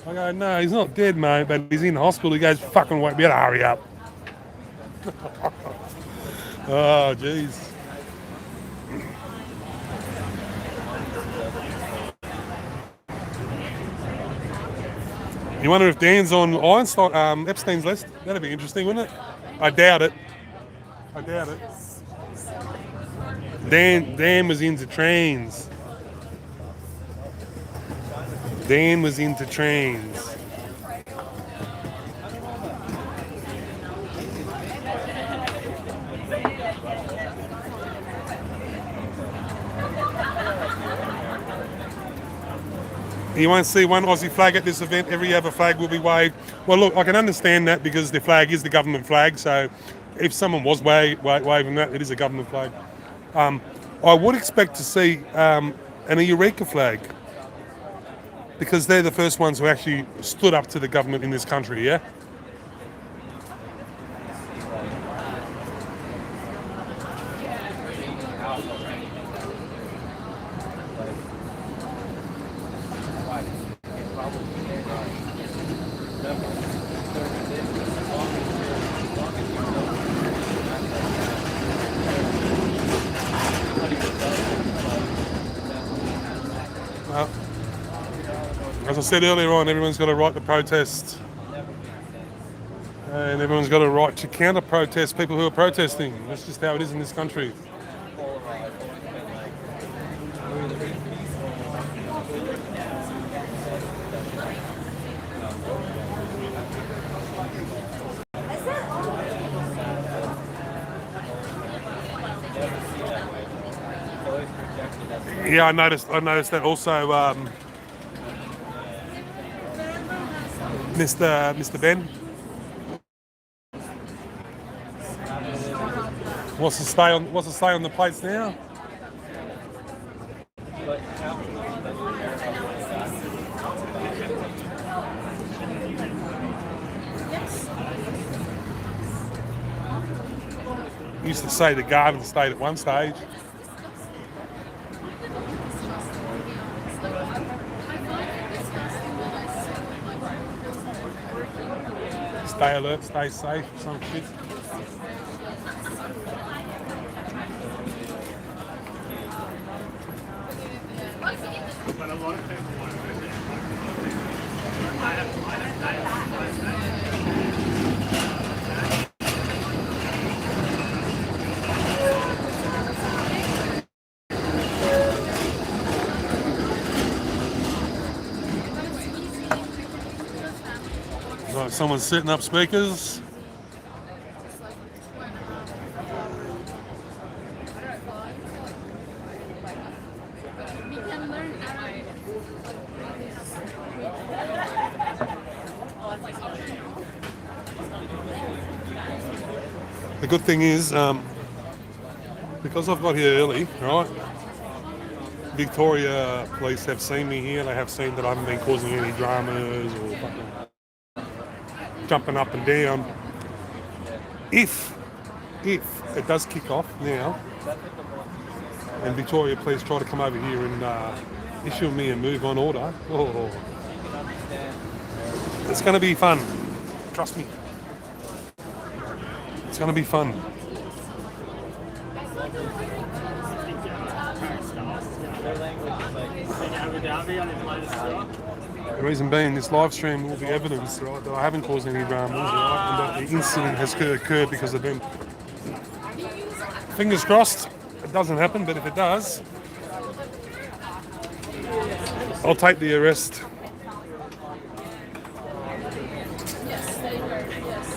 I go, "No, he's not dead, mate, but he's in hospital." He goes, "Fucking wait, better hurry up." Oh, jeez. You wonder if Dan's on Epstein's list? That'd be interesting, wouldn't it? I doubt it. I doubt it. Dan was into trains. Dan was into trains. You won't see one Aussie flag at this event. Every other flag will be waved. Well, look, I can understand that because the flag is the government flag. So if someone was waving that, it is a government flag. I would expect to see an Eureka flag because they're the first ones who actually stood up to the government in this country, yeah? Well, as I said earlier on, everyone's got a right to protest. And everyone's got a right to counter-protest people who are protesting. That's just how it is in this country. Yeah, I noticed that also. Mr. Ben. What's the stay on the plates now? Used to say the garden state at one stage. Stay alert, stay safe, some shit. Right, someone's setting up speakers. The good thing is, because I've got here early, right? Victoria police have seen me here. They have seen that I haven't been causing any dramas or fucking jumping up and down. If it does kick off now, and Victoria police try to come over here and issue me a move on order, it's going to be fun. Trust me. It's going to be fun. The reason being, this live stream will be evidence, right, that I haven't caused any dramas, right, and that the incident has occurred because of them. Fingers crossed, it doesn't happen, but if it does, I'll take the arrest. Yes, they were. Yes.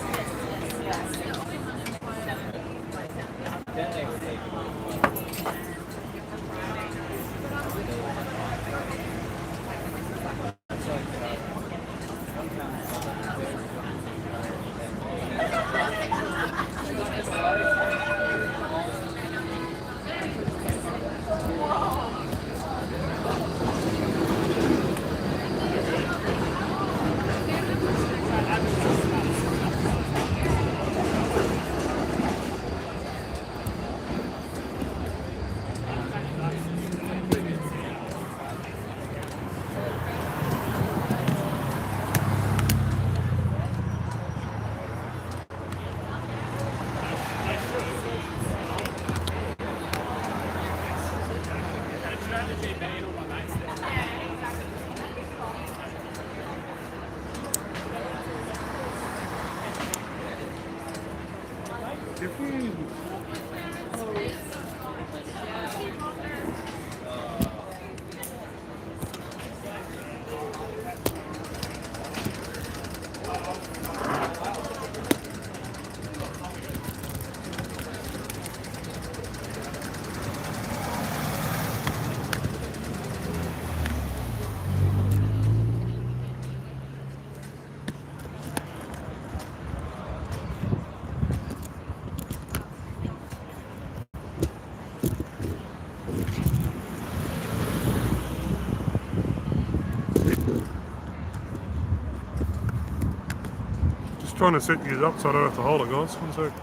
Just trying to set you up so I don't have to hold it, guys. One sec.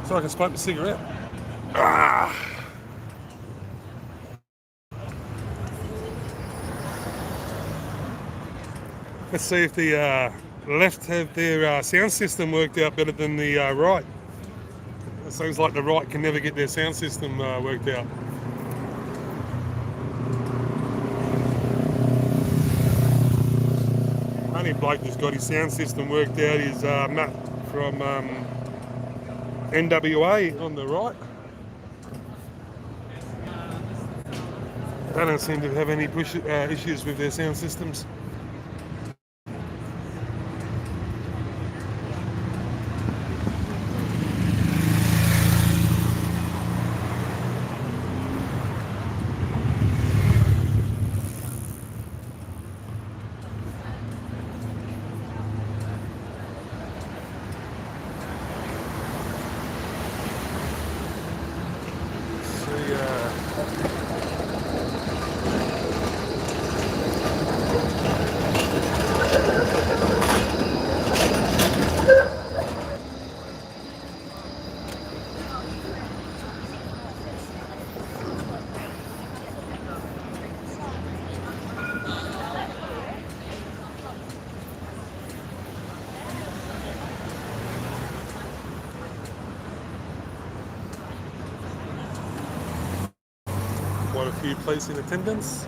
So I can smoke the cigarette. Ah! Let's see if the left have their sound system worked out better than the right. It seems like the right can never get their sound system worked out. Only bloke who's got his sound system worked out is Matt from NWA on the right. They don't seem to have any issues with their sound systems. Quite a few police in attendance.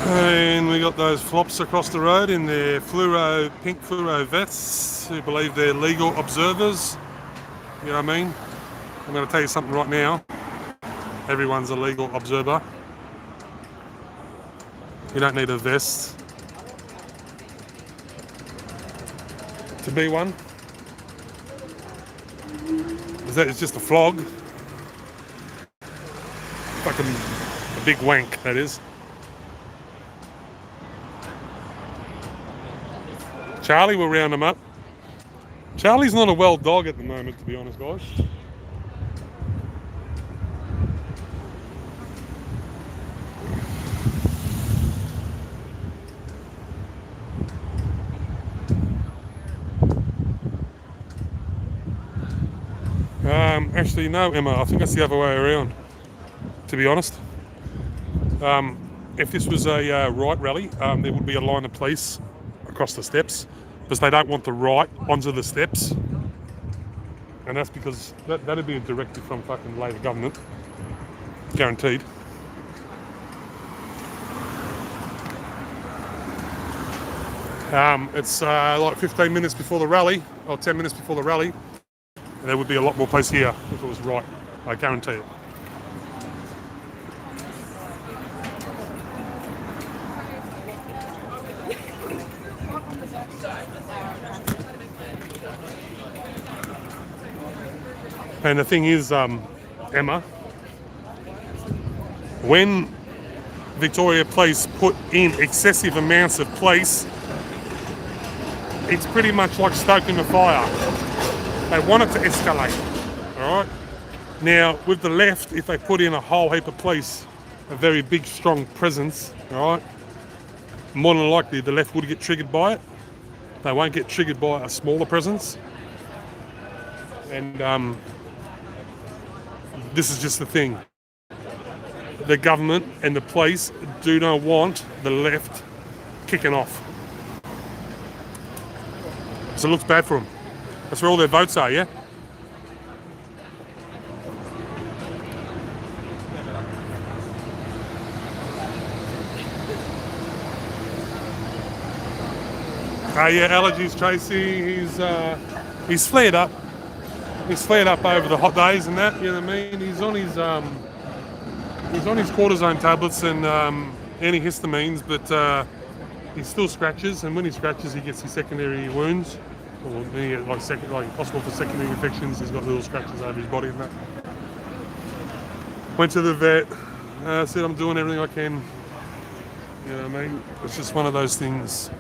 And we got those flops across the road in their pink fluoro vests who believe they're legal observers. You know what I mean? I'm going to tell you something right now. Everyone's a legal observer. You don't need a vest to be one. It's just a flog. Fucking a big wank, that is. Charlie will round them up. Charlie's not a well dog at the moment, to be honest, guys. Actually, no, Emma. I think that's the other way around. To be honest, if this was a right rally, there would be a line of police across the steps because they don't want the right onto the steps, and that's because that'd be a directive from fucking Labor government, guaranteed. It's like 15 minutes before the rally, or 10 minutes before the rally, and there would be a lot more police here if it was right. I guarantee it. And the thing is, Emma, when Victoria Police put in excessive amounts of police, it's pretty much like stoking a fire. They want it to escalate, all right? Now, with the left, if they put in a whole heap of police, a very big, strong presence, all right, more than likely the left would get triggered by it. They won't get triggered by a smaller presence. And this is just the thing. The government and the police do not want the left kicking off. So it looks bad for them. That's where all their votes are, yeah? Yeah, allergies, Tracy. He's flared up. He's flared up over the hot days and that, you know what I mean? He's on his cortisone tablets and antihistamines, but he still scratches, and when he scratches he gets his secondary wounds, or like possible for secondary infections. He's got little scratches over his body and that. Went to the vet, said I'm doing everything I can, you know what I mean? It's just one of those things.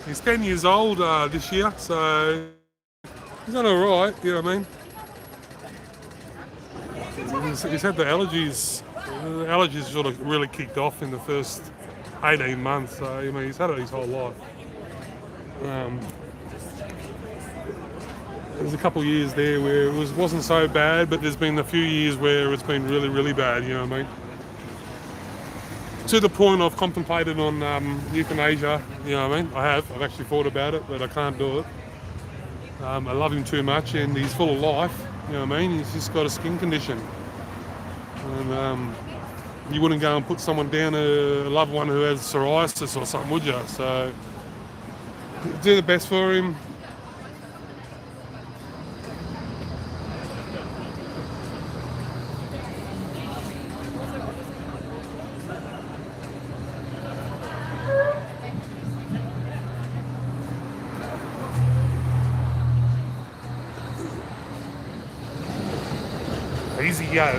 He's 10 years old this year, so he's done all right, you know what I mean? He's had the allergies. The allergies sort of really kicked off in the first 18 months, so I mean, he's had it his whole life. There's a couple of years there where it wasn't so bad, but there's been a few years where it's been really, really bad, you know what I mean? To the point I've contemplated on euthanasia, you know what I mean? I've actually thought about it, but I can't do it. I love him too much, and he's full of life, you know what I mean? He's just got a skin condition. And you wouldn't go and put someone down, a loved one who has psoriasis or something, would you? So do the best for him. Easy go.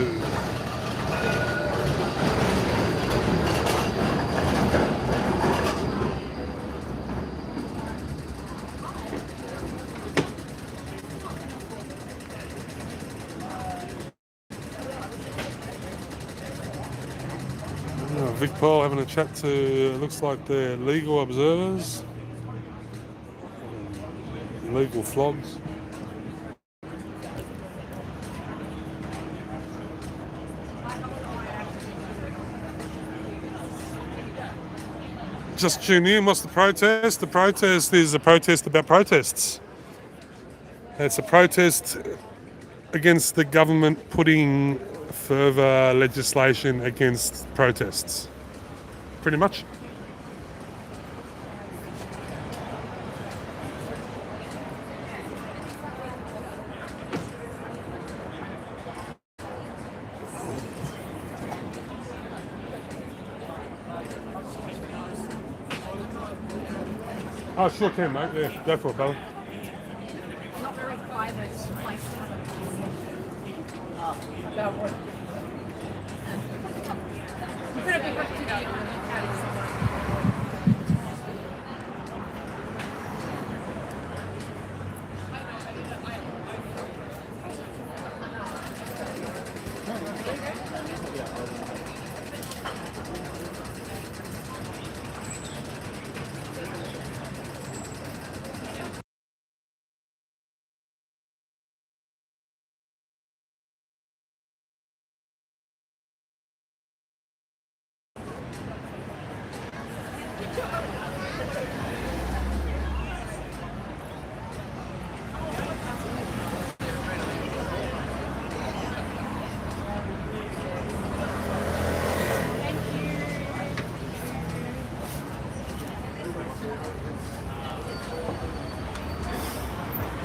Vic Paul having a chat to, looks like they're legal observers, legal flogs. Just tune in. What's the protest? The protest is a protest about protests. It's a protest against the government putting further legislation against protests. Pretty much. Oh, sure can, mate. Yeah, go for it, brother. Not very private place.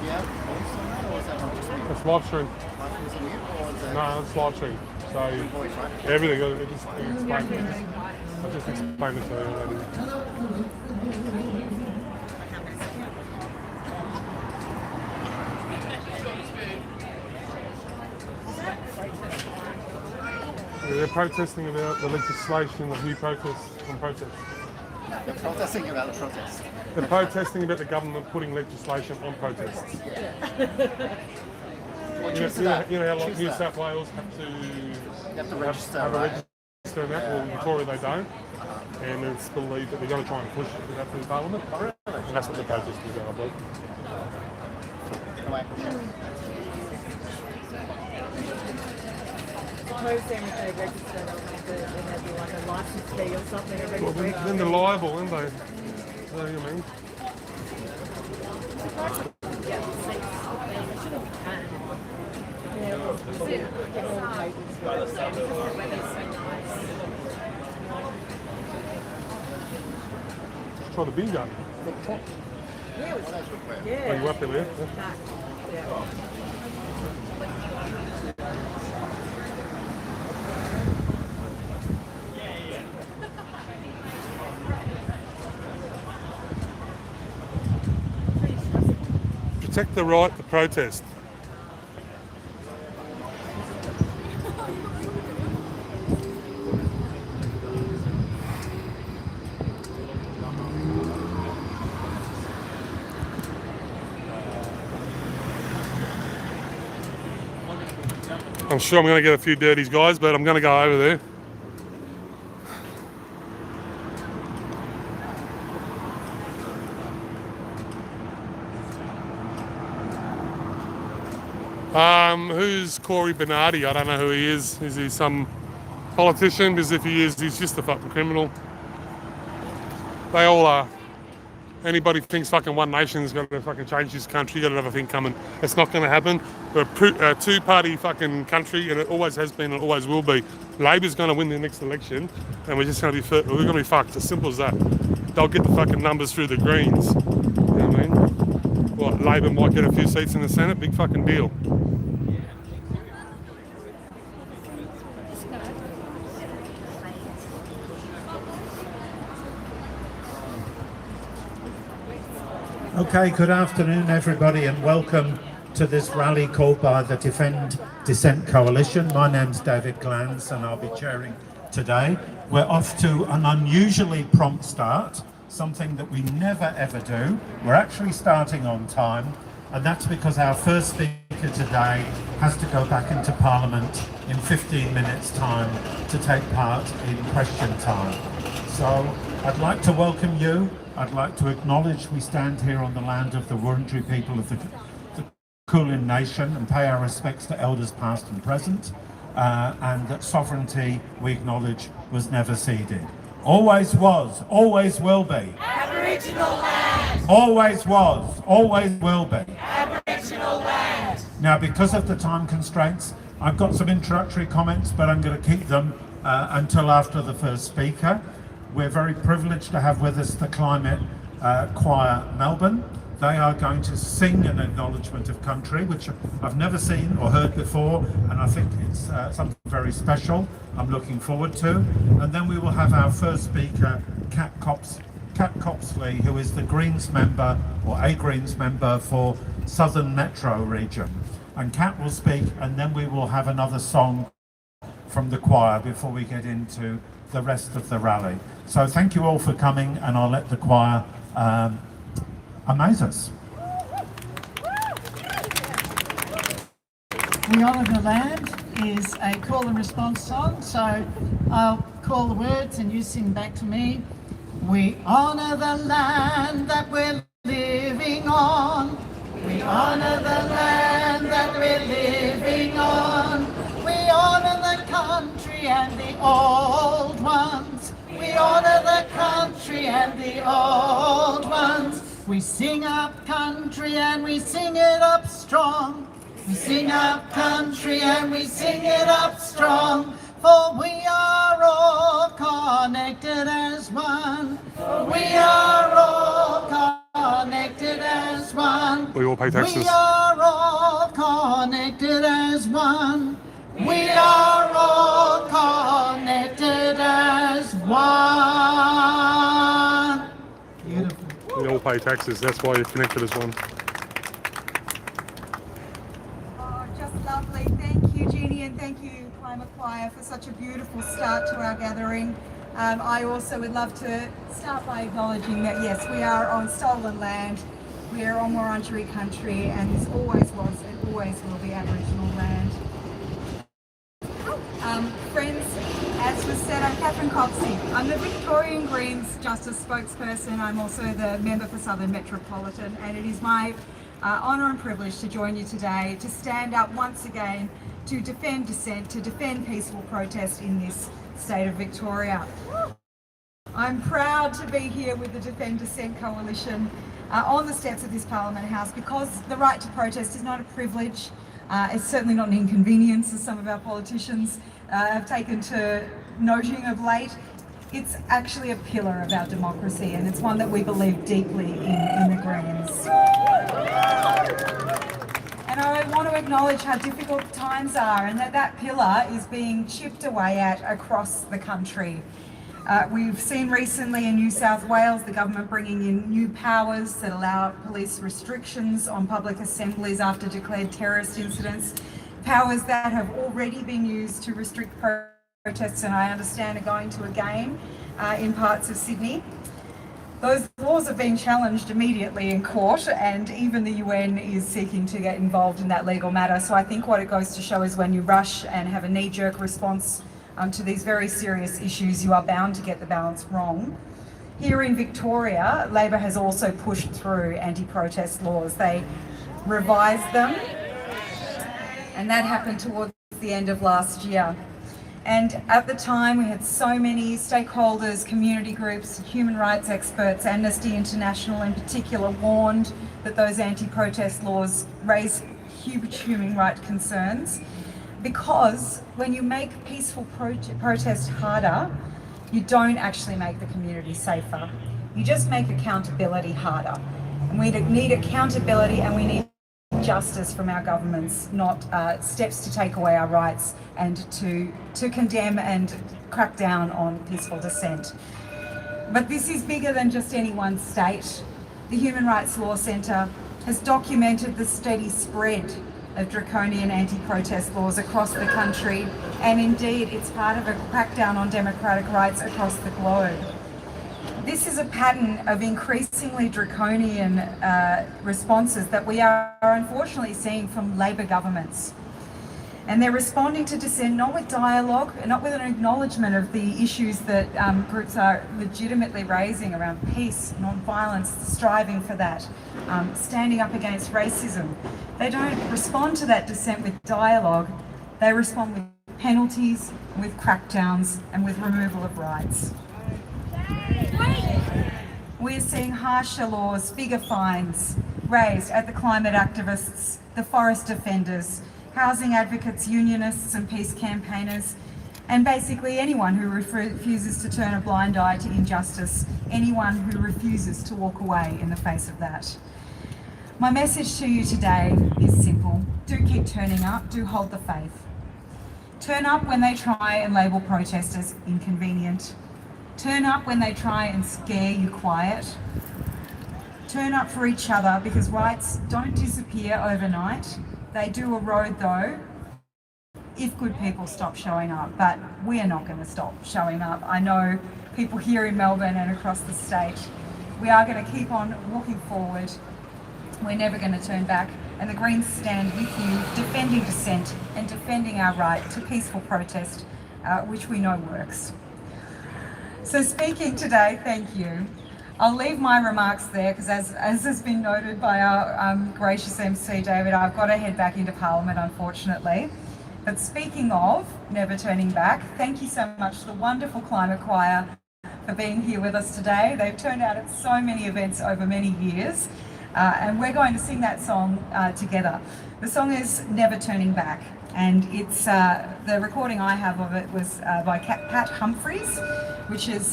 Yeah. Or is that not just me? It's live stream. Like, is it you, or is it No, it's live stream. So voice, right? everything, it just explains it. I just explained it to you already. They're protesting about the legislation, the new protests on protests. They're protesting about the protest. They're protesting about the government putting legislation on protests. Well, You choose know, that. you know how like Choose New that. South Wales have to You have to register, have a right? register in that, well, Victoria they don't. And it's believed that they're going to try and push it that through Parliament. Oh, really? And that's what the protest is about, I believe. Away. Suppose then if they register, they'll have to, then there'll be like a license fee or something, a Well, registration. then they're liable, aren't they? So, you know what I mean? Yeah, they should have had. Yeah, well, get all the papers for it, so the weather's so nice. Try the bingo. Yeah, it was, Are yeah. you up there? Yeah. Yeah. Protect the right to protest. I'm sure I'm going to get a few dirties, guys, but I'm going to go over there. Who's Corey Bernardi? I don't know who he is. Is he some politician? Because if he is, he's just a fucking criminal. They all are. Anybody thinks fucking One Nation's going to fucking change this country, got another thing coming. It's not going to happen. We're a two-party fucking country, and it always has been and always will be. Labor's going to win the next election, and we're just going to be we're going to be fucked. As simple as that. They'll get the fucking numbers through the Greens. You know what I mean? What, Labor might get a few seats in the Senate? Big fucking deal. Okay, good afternoon everybody and welcome to this rally called by the Defend Dissent Coalition. My name's David Glans and I'll be chairing today. We're off to an unusually prompt start, something that we never ever do. We're actually starting on time, and that's because our first speaker today has to go back into Parliament in 15 minutes time to take part in question time. So I'd like to welcome you. I'd like to acknowledge we stand here on the land of the Wurundjeri people of the Kulin Nation and pay our respects to elders past and present, and that sovereignty, we acknowledge, was never ceded. Always was, always will be. Aboriginal land! Always was, always will be. Aboriginal land! Now, because of the time constraints, I've got some introductory comments, but I'm going to keep them until after the first speaker. We're very privileged to have with us the Climate Choir Melbourne. They are going to sing an acknowledgement of country, which I've never seen or heard before, and I think it's something very special I'm looking forward to. And then we will have our first speaker, Kat Copsley, who is the Greens member, or a Greens member for Southern Metro region. And Kat will speak, and then we will have another song from the choir before we get into the rest of the rally. So thank you all for coming, and I'll let the choir amaze us. We Honour the Land is a call and response song, so I'll call the words and you sing back to me. We honour the land that we're living on. We honour the land that we're living on. We honour the country and the old ones. We honour the country and the old We sing up country and we sing it up strong. We sing up country and we sing it up strong. For we are all connected as one. For we are all connected as one. We all pay taxes. We are all connected as one. We are all connected as one. Beautiful. We all pay taxes. That's why you're connected as one. Oh, just lovely. Thank you, Jeannie, and thank you, Climate Choir, for such a beautiful start to our gathering. I also would love to start by acknowledging that, yes, we are on stolen land. We are on Wurundjeri country, and this always was and always will be Aboriginal land. Friends, as was said, I'm Catherine Coxey. I'm the Victorian Greens Justice spokesperson. I'm also the member for Southern Metropolitan, and it is my honour and privilege to join you today to stand up once again to defend dissent, to defend peaceful protest in this state of Victoria. I'm proud to be here with the Defend Dissent Coalition on the steps of this Parliament House, because the right to protest is not a privilege. It's certainly not an inconvenience, as some of our politicians have taken to noting of late. It's actually a pillar of our democracy, and it's one that we believe deeply in the Greens. And I want to acknowledge how difficult times are, and that pillar is being chipped away at across the country. We've seen recently in New South Wales the government bringing in new powers that allow police restrictions on public assemblies after declared terrorist incidents, powers that have already been used to restrict protests, and I understand are going to again in parts of Sydney. Those laws have been challenged immediately in court, and even the UN is seeking to get involved in that legal matter. So I think what it goes to show is when you rush and have a knee-jerk response to these very serious issues, you are bound to get the balance wrong. Here in Victoria, Labor has also pushed through anti-protest laws. They revised them, and that happened towards the end of last year. And at the time, we had so many stakeholders, community groups, human rights experts, Amnesty International in particular, warned that those anti-protest laws raise huge human rights concerns, because when you make peaceful protest harder, you don't actually make the community safer. You just make accountability harder. And we need accountability, and we need justice from our governments, not steps to take away our rights and to condemn and crack down on peaceful dissent. But this is bigger than just any one state. The Human Rights Law Centre has documented the steady spread of draconian anti-protest laws across the country, and indeed it's part of a crackdown on democratic rights across the globe. This is a pattern of increasingly draconian responses that we are unfortunately seeing from Labor governments. And they're responding to dissent not with dialogue, not with an acknowledgement of the issues that groups are legitimately raising around peace, non-violence, striving for that, standing up against racism. They don't respond to that dissent with dialogue. They respond with penalties, with crackdowns, and with removal of rights. We're seeing harsher laws, bigger fines raised at the climate activists, the forest defenders, housing advocates, unionists and peace campaigners, and basically anyone who refuses to turn a blind eye to injustice, anyone who refuses to walk away in the face of that. My message to you today is simple. Do keep turning up, do hold the faith. Turn up when they try and label protesters inconvenient. Turn up when they try and scare you quiet. Turn up for each other, because rights don't disappear overnight. They do erode though, if good people stop showing up, but we're not going to stop showing up. I know people here in Melbourne and across the state. We are going to keep on walking forward. We're never going to turn back, and the Greens stand with you, defending dissent and defending our right to peaceful protest, which we know works. So speaking today, thank you. I'll leave my remarks there, because as has been noted by our gracious MC David, I've got to head back into Parliament, unfortunately. But speaking of never turning back, thank you so much to the wonderful Climate Choir for being here with us today. They've turned out at so many events over many years, and we're going to sing that song together. The song is Never Turning Back, and it's the recording I have of it was by Pat Humphries, which has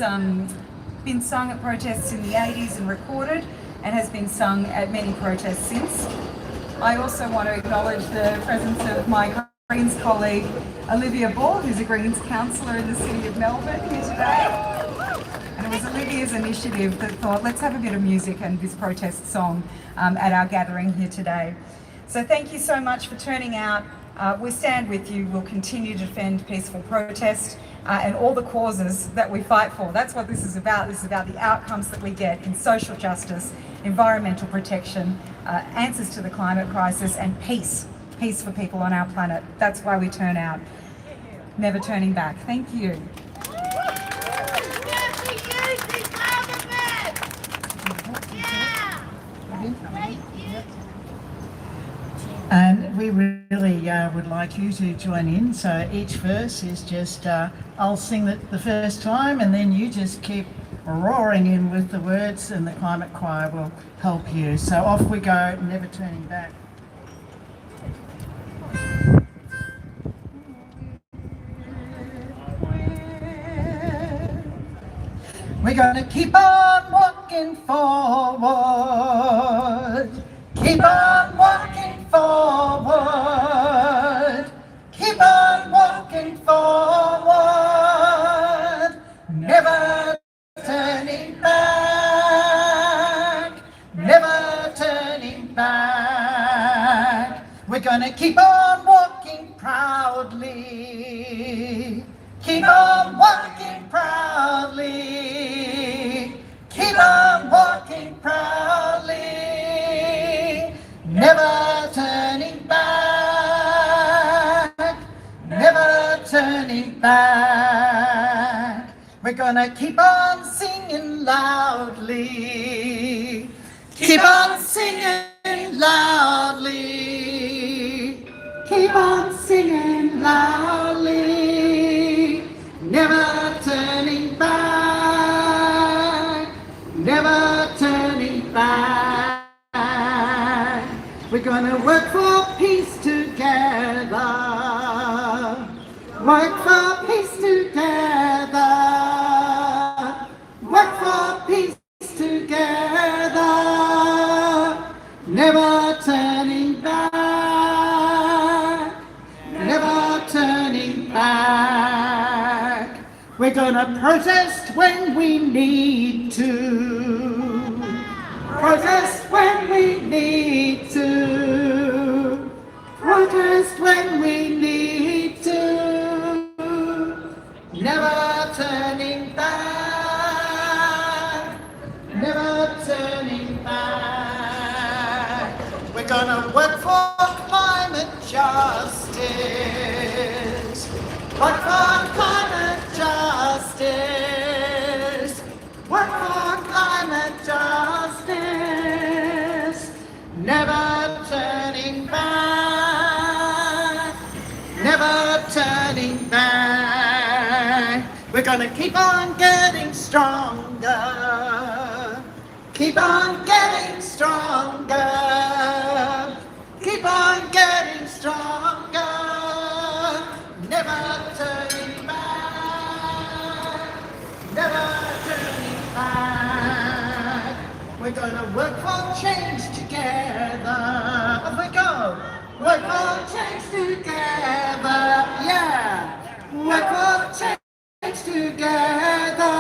been sung at protests in the 80s and recorded, and has been sung at many protests since. I also want to acknowledge the presence of my Greens colleague Olivia Ball, who's a Greens councillor in the city of Melbourne here today. And it was Olivia's initiative that thought, let's have a bit of music and this protest song at our gathering here today. So thank you so much for turning out. We stand with you. We'll continue to defend peaceful protest and all the causes that we fight for. That's what this is about. This is about the outcomes that we get in social justice, environmental protection, answers to the climate crisis, and peace. Peace for people on our planet. That's why we turn out. Never turning back. Thank you. And we really would like you to join in. So each verse is just, I'll sing it the first time, and then you just keep roaring in with the words, and the climate choir will help you. So off we go, never turning back. We're gonna keep on walking forward. Keep on walking forward. Keep on walking forward. Never turning back. Never turning back. We're gonna keep on walking proudly. Keep on walking proudly. Keep on walking proudly. Never turning back. Never turning back. We're gonna keep on singing loudly. Keep on singing loudly. Keep on singing loudly. Never turning back. Never turning back. We're gonna work for peace together. Work for peace together. Work for peace together. Never turning back. Never turning back. We're gonna protest when we need to. Protest when we need to. Protest when we need to. Never turning back. Never turning back. We're gonna work for climate justice. Work for climate justice. Work for climate justice. Never turning back. Never turning back. We're gonna keep on getting stronger. Keep on getting stronger. Keep on getting stronger. Never turning back. Never turning back. We're gonna work for change together. Off we go. Work for change together. Yeah. Work for change together.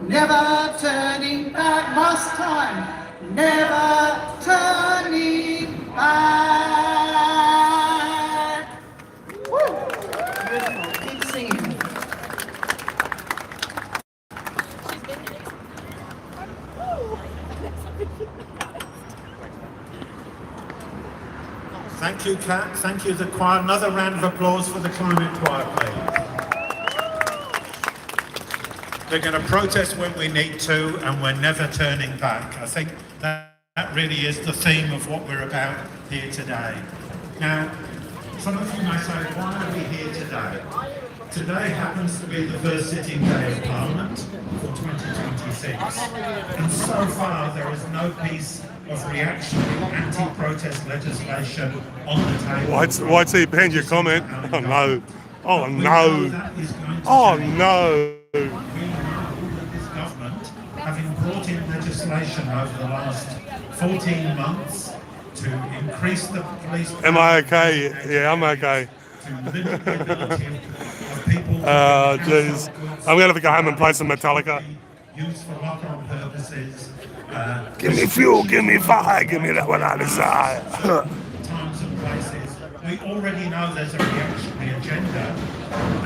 Never turning back. Last time. Never turning back. Woo! Beautiful. Keep singing. Thank you, Kat. Thank you, the choir. Another round of applause for the climate choir, please. We're going to protest when we need to, and we're never turning back. I think that really is the theme of what we're about here today. Now, some of you may say, why are we here today? Today happens to be the first sitting day of Parliament for 2026, and so far there is no piece of reactionary anti-protest legislation on the table. YT banned your comment. Oh no. Oh We know no. that is going to Oh change. no. We know that this government, having brought in legislation over the last 14 months to increase the police... Am I okay? Yeah, I'm okay. To limit the ability of people... Jeez. I'm going to have to go home and play some Metallica. Used for lock-on purposes. Give me fuel, give me fire, give me that what I desire. Times and places. We already know there's a reactionary agenda,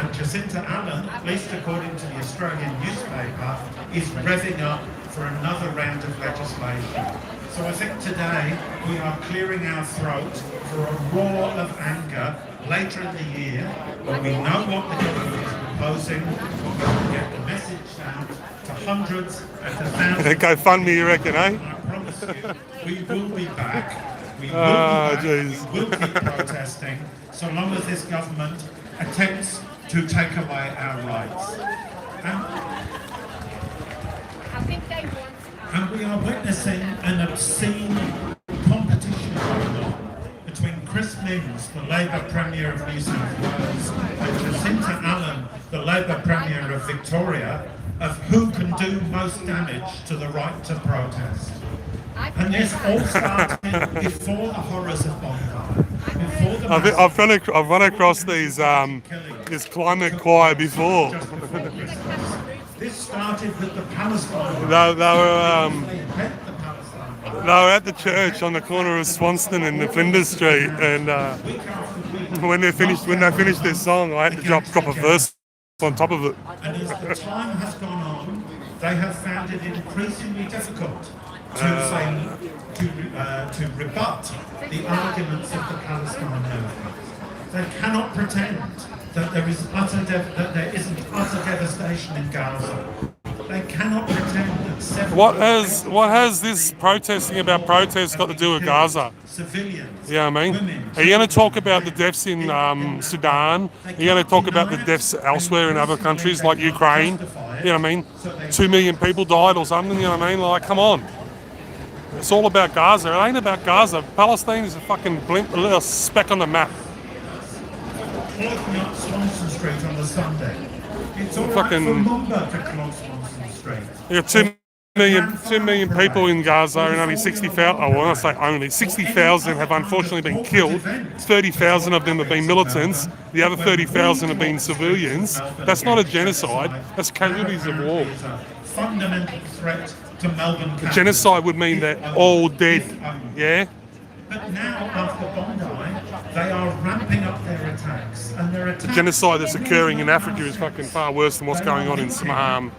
and Jacinta Allen, at least according to the Australian newspaper, is revving up for another round of legislation. So I think today we are clearing our throat for a roar of anger later in the year, when we know what the government is proposing, when we can get the message out to hundreds and to thousands. Go fund me, you reckon, eh? I promise you, we will be back. We will be back. Jeez. We will keep protesting so long as this government attempts to take away our rights. And we are witnessing an obscene competition going on between Chris Minns, the Labour Premier of New South Wales, and Jacinta Allen, the Labour Premier of Victoria, of who can do most damage to the right to protest. And this all started before the horrors of Bondi. Before the I've run across these this climate choir before. This started with the Palestine. They were at the church on the corner of Swanston and Flinders Street, and when they finished their song, I had to drop a verse on top of it. And as the time has gone on, they have found it increasingly difficult to rebut the arguments of the Palestine movement. They cannot pretend that there isn't utter devastation in Gaza. They cannot pretend that What has this protesting about protests got to do with Gaza? Civilians, Yeah, I mean, women, are you going to talk about the deaths in Sudan? Are you going to talk about the deaths elsewhere in other countries like Ukraine? You know what I mean? 2 million people died or something, you know what I mean? Like, come on. It's all about Gaza. It ain't about Gaza. Palestine is a fucking blimp, a little speck on the map. clogging up Swanston Street on a Sunday. It's all Fucking- right for Mumba to clog Swanston Street. You got 2 million people in Gaza, and only 60,000, oh, well, I say only, 60,000 have unfortunately been killed. 30,000 of them have been militants. The other 30,000 have been civilians. That's not a genocide. That's casualties of war. It's a fundamental threat to Melbourne capitalism. Genocide would mean they're all dead. Yeah? But now, after Bondi, they are ramping up their attacks, and their attacks... The genocide that's occurring in Africa is fucking far worse than what's going on in Palestine.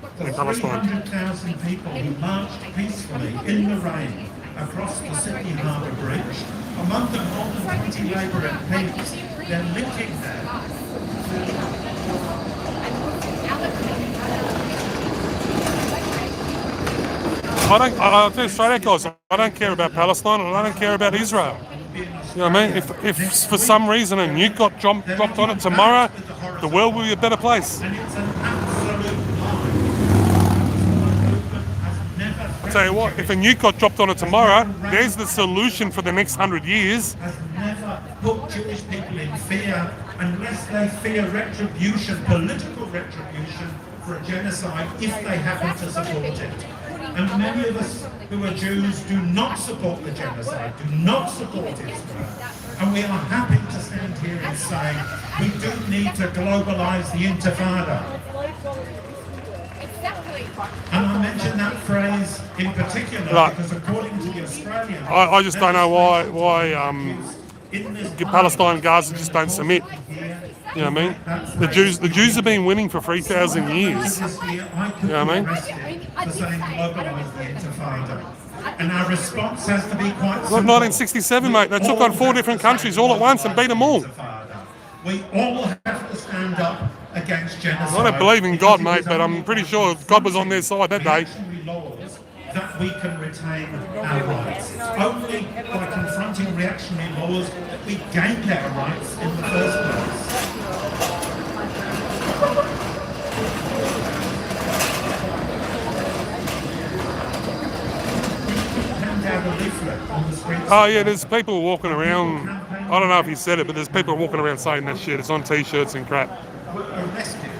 300,000 people who marched peacefully in the rain across the Sydney Harbour Bridge, among them more than 20 Labour MPs. They're linking them. I'll tell you straight out, guys, I don't care about Palestine and I don't care about Israel. You know what I mean? If for some reason a nuke got dropped on it tomorrow, the world will be a better place. And it's an absolute lie. I'll tell you what, if a nuke got dropped on it tomorrow, there's the solution for the next 100 years. Has never put Jewish people in fear unless they fear retribution, political retribution for a genocide if they happen to support it. And many of us who are Jews do not support the genocide, do not support Israel. And we are happy to stand here and say we do need to globalise the Intifada. And I mention that phrase in particular because according to the Australian... I just don't know why Palestine and Gaza just don't submit. You know what I mean? The Jews have been winning for 3,000 years. This year, I could You know what I mean? be arrested for saying globalise the Intifada. And our response has to be quite Look, simple. 1967, mate, they took on 4 different countries all at once and beat them all. We all have to stand up against genocide. I don't believe in God, mate, but I'm pretty sure God was on their side that day. Reactionary laws that we can retain our rights. It's only by confronting reactionary laws that we gained our rights in the first place. a leaflet on the streets. Oh yeah, there's people walking around. I don't know if he said it, but there's people walking around saying that shit. It's on t-shirts and crap. Were arrested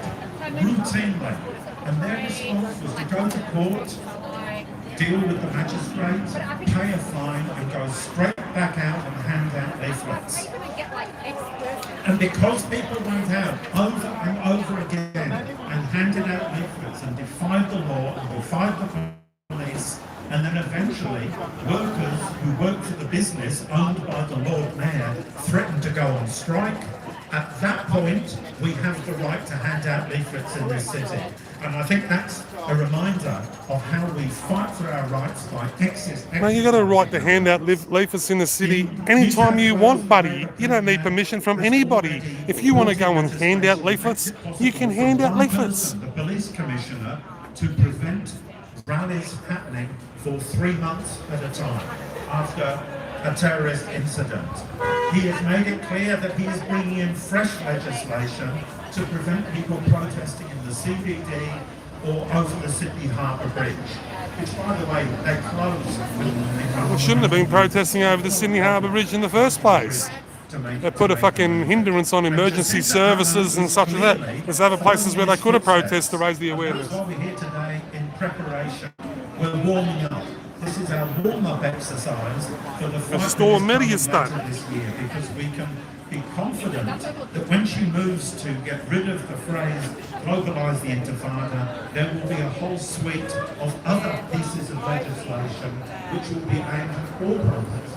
routinely, and their response was to go to court, deal with the magistrate, pay a fine, and go straight back out and hand out leaflets. And because people went out over and over again and handed out leaflets and defied the law and defied the police, and then eventually workers who worked for the business owned by the Lord Mayor threatened to go on strike, at that point we have the right to hand out leaflets in this city. And I think that's a reminder of how we fight for our rights by Now you got a right to hand out leaflets in the city anytime you want, buddy. You don't need permission from anybody. If you want to go and hand out leaflets, you can hand out leaflets. The police commissioner to prevent rallies happening for 3 months at a time after a terrorist incident. He has made it clear that he is bringing in fresh legislation to prevent people protesting in the CBD or over the Sydney Harbour Bridge, which, by the way, they closed. We shouldn't have been protesting over the Sydney Harbour Bridge in the first place. They put a fucking hindrance on emergency services and such as that. There's other places where they could have protested to raise the awareness. That's why we're here today in preparation. We're warming up. This is our warm-up exercise for the fight Storm Media stunt this year, because we can be confident that when she moves to get rid of the phrase globalise the intifada, there will be a whole suite of other pieces of legislation which will be aimed at all protesters.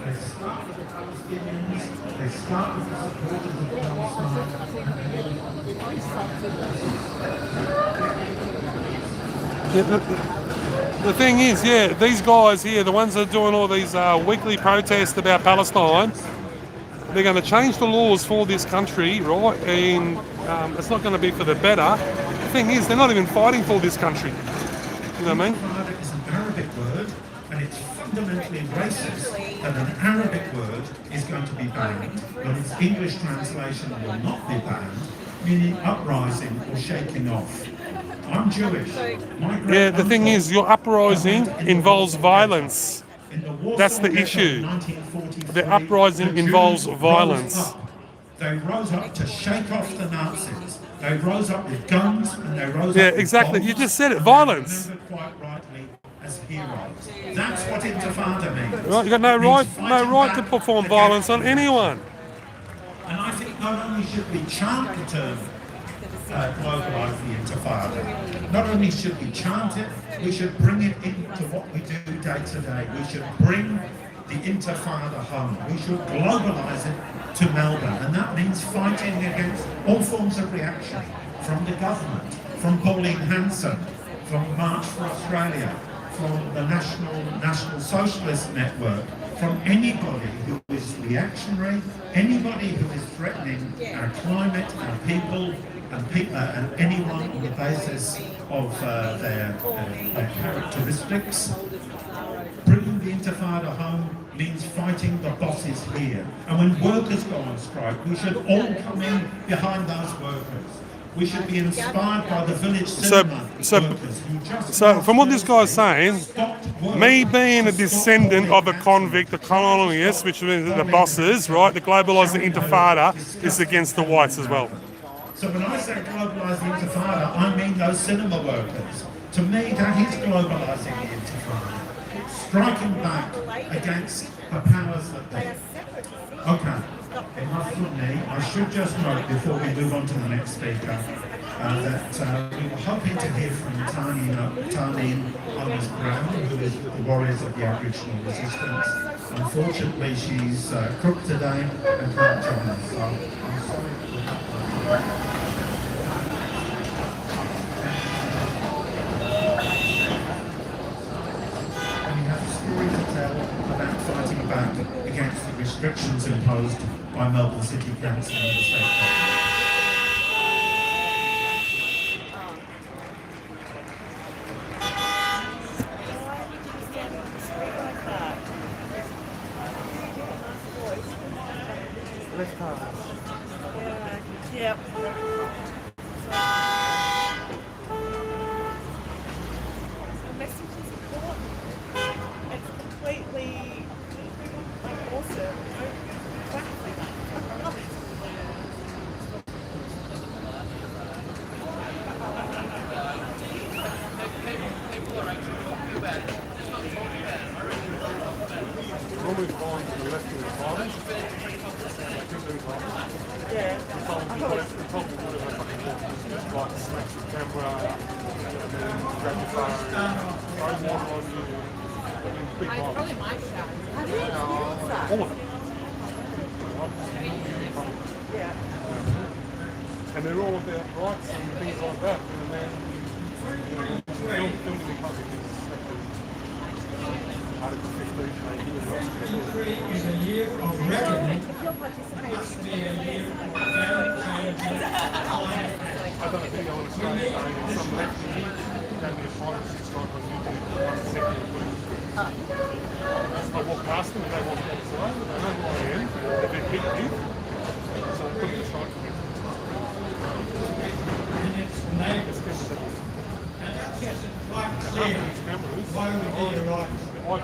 They start with the Palestinians, they start with the supporters of Palestine. The thing is, yeah, these guys here, the ones that are doing all these weekly protests about Palestine, they're going to change the laws for this country, right? And it's not going to be for the better. The thing is, they're not even fighting for this country. You know what I mean? Intifada is an Arabic word, and it's fundamentally racist that an Arabic word is going to be banned, but its English translation will not be banned, meaning uprising or shaking off. I'm Jewish. Yeah, the thing is, your uprising involves violence. That's the issue. The uprising involves violence. They rose up to shake off the Nazis. They rose up with guns and they rose up Yeah, with exactly. bombs. You just said it, violence. Remembered quite rightly as heroes. That's what intifada means. Right, you got no right to perform violence on anyone. And I think not only should we chant the term globalise the intifada, not only should we chant it, we should bring it into what we do day to day. We should bring the intifada home. We should globalise it to Melbourne, and that means fighting against all forms of reaction from the government, from Pauline Hanson, from March for Australia, from the National Socialist Network, from anybody who is reactionary, anybody who is threatening our climate, our people, and anyone on the basis of their characteristics. Bringing the intifada home means fighting the bosses here. And when workers go on strike, we should all come in behind those workers. We should be inspired by the village cinema workers who just... So from what this guy's saying, me being a descendant of a convict, a colonialist, which means the bosses, right, the globalise the intifada is against the whites as well. So when I say globalise the intifada, I mean those cinema workers. To me, that is globalising the intifada. Striking back against the powers that they... Okay, enough from me. I should just note before we move on to the next speaker that we were hoping to hear from Tarneen Brown, who is with the Warriors of the Aboriginal Resistance. Unfortunately, she's cooked today and can't join us. So I'm sorry. Fighting back against the restrictions imposed by Melbourne City Council and the State Government. Yep. The message is important. It's complete ones that are left in the finals. Yeah. The top would have fucking like snatch the camera and then grab your phone, throw more on you. Big I box. probably might show. How do you experience that? All of it. Yeah. And they're all about rights and things like that. And then filming in public is Article 15. Is a year of reckoning. If you're participating, Must be a year of very changing times. I've done a video on Australia saying that some left here gave me a 5 or 6 times on YouTube. One second. I walk past them and they walk outside. They know who I am. They've been big me. So I put it aside for me. And its neighbours. And that gets it quite clear why we need a right.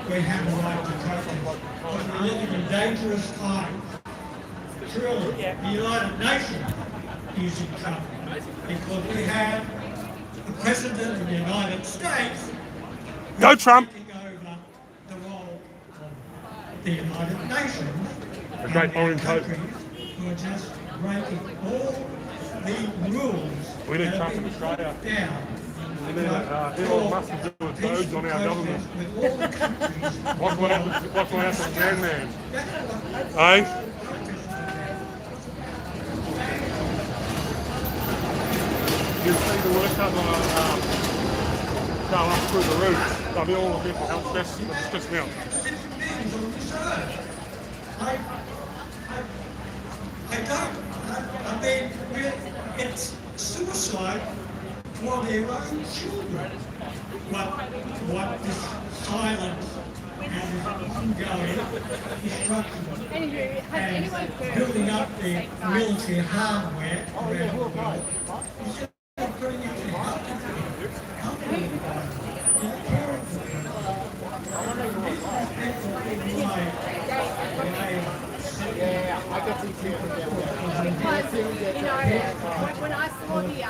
We have a right to protest. Because we live in dangerous times. Truly, the United Nations is in trouble. Because we have the President of the United States Go Trump! taking over the role of the United Nations. A great orange coat. Who are just breaking all the rules. We need that Trump have in been Australia. put down. And then Elon Musk is doing codes on our government. With all the countries. Watch what happens to Gangman. Eh? You see the worker going go up through the roof. They'll be all a bit help stress me out. I don't. I mean, it's suicide for their own children. What this silent and ongoing destruction Anywho, has anyone and heard building up the military hardware around the world is just putting it to help everybody. Caring for Yeah, I can see people down there. because, you know, when I saw the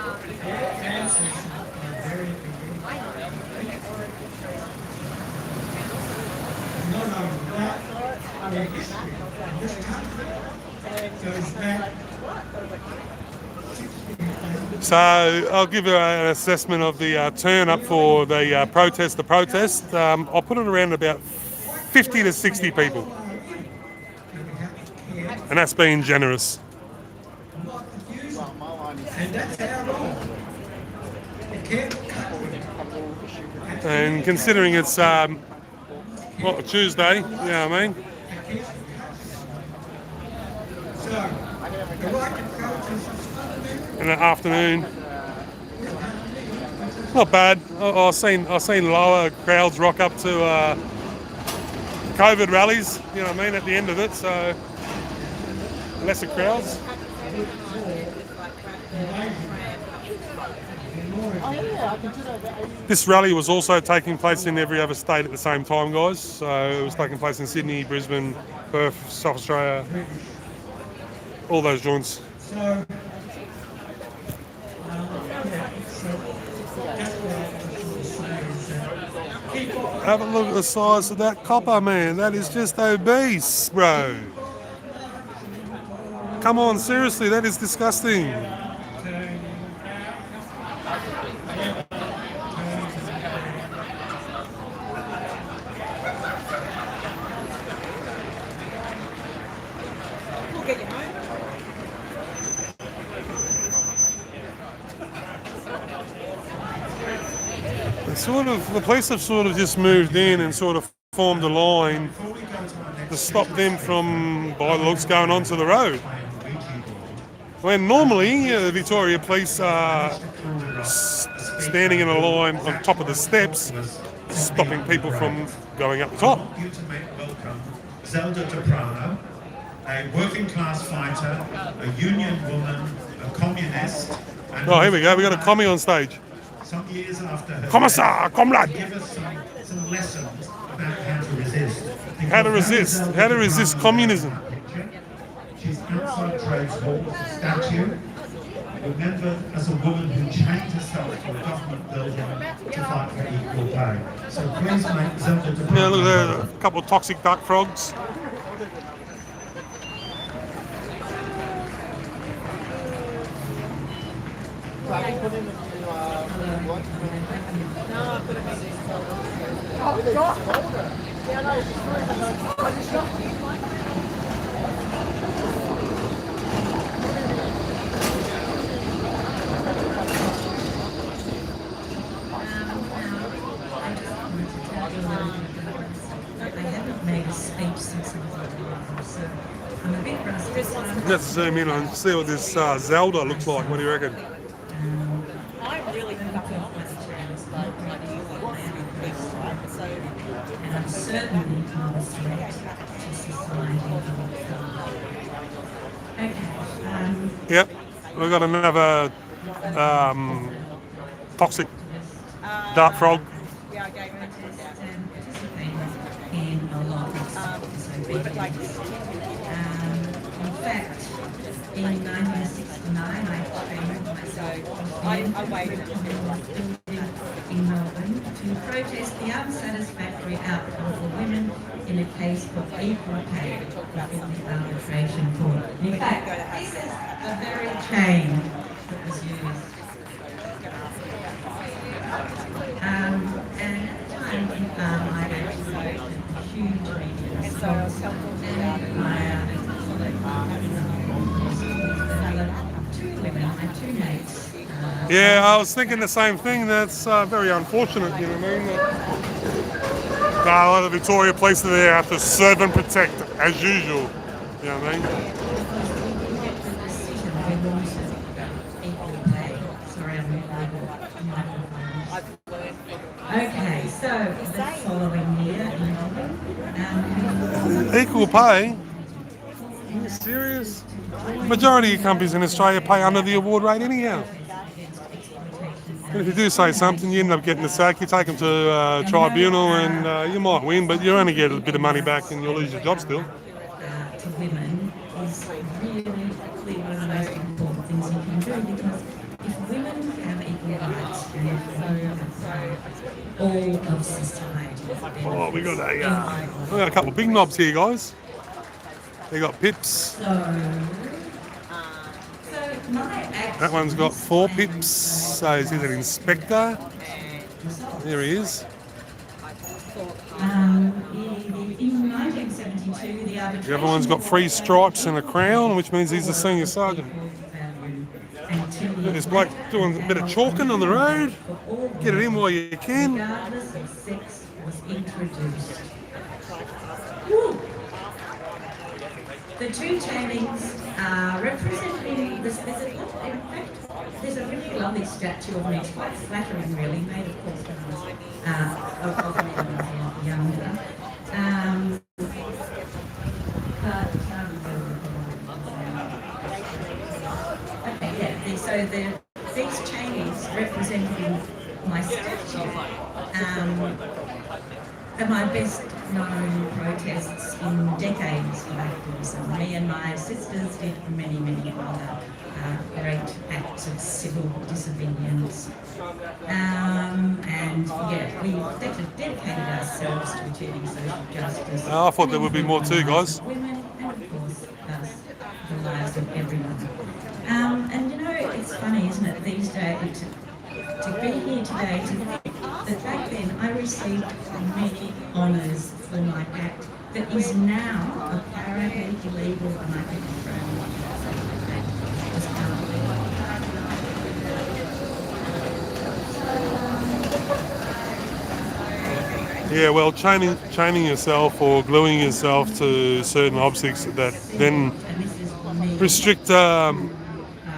Not only that, their history in this country goes back. So I'll give you an assessment of the turn up for the protest. I'll put it around about 50 to 60 people. And that's being generous. And that's our role. It can't cut with it. And considering it's Tuesday, you know what I mean? So, the right to protest is fundamental. In the afternoon. Not bad. I've seen lower crowds rock up to COVID rallies, you know what I mean, at the end of it, so lesser crowds. This rally was also taking place in every other state at the same time, guys. So it was taking place in Sydney, Brisbane, Perth, South Australia, all those joints. So, Have a look at the size of that copper, man. That is just obese, bro. Come on, seriously, that is disgusting. The police have sort of just moved in and sort of formed a line to stop them from, by the looks, going onto the road. When normally the Victoria Police are standing in a line on top of the steps, stopping people from going up the top. you to make welcome Zelda Deprano, a working class fighter, a union woman, a communist. And Oh, here we go. We got a commie on stage. some years after her Commissar, death, comrade. give us some lessons about how to resist. How to resist? How to resist communism? She's outside Trades Hall, a statue, remembered as a woman who chained herself to a government building to fight for equal pay. So please make Zelda Yeah, look Deprano. at there, a couple of toxic duck frogs. They haven't made a speech since I was alive, so I'm a bit rusty. Let's zoom in and see what this Zelda looks like. What do you reckon? I'm really fucking And I'm certainly not a threat to society. Okay. Yep, we've got another toxic dart frog. Yeah, I gave it. In a lot of disobedience. In fact, in 1969, I trained myself I waited. in Melbourne to protest the unsatisfactory outcome for women in a case for equal pay before the arbitration court. In fact, this is the very chain that was used. And at the time, I'd actually a huge media response, and two women, my two mates. Yeah, I was thinking the same thing. That's very unfortunate, you know what I mean? A lot of Victoria Police are there to serve and protect, as usual. You know what I mean? Okay, so the following year in Melbourne. Equal pay? Are you serious? Majority of companies in Australia pay under the award rate anyhow. And if you do say something, you end up getting the sack. You take them to tribunal, and you might win, but you only get a bit of money back, and you'll lose your job still. To women is really clearly one of the most important things you can do, because if women have equal rights, and all of society. Oh, we got a couple of big knobs here, guys. They got pips. That one's got 4 pips. So he's an inspector. There he is. In 1972, The other one's got 3 stripes and a crown, which means he's a senior sergeant. This bloke doing a bit of chalking on the road. Get it in while you can. regardless of sex, was introduced. The two channings are representing the specific. In fact, there's a really lovely statue of me. It's quite flattering, really, made of course when I was of me when I was a lot younger. So these channings representing my statue are my best known protests in decades of activism. Me and my sisters did many, many other great acts of civil disobedience. And yeah, we dedicated ourselves to achieving social justice. I thought there would be more too, guys. Women, and of course, the lives of everyone. And you know, it's funny, isn't it, these days, to be here today, to think that back then I received many honours for my act that is now apparently illegal, and I think Yeah, well, chaining yourself or gluing yourself to certain objects that then restrict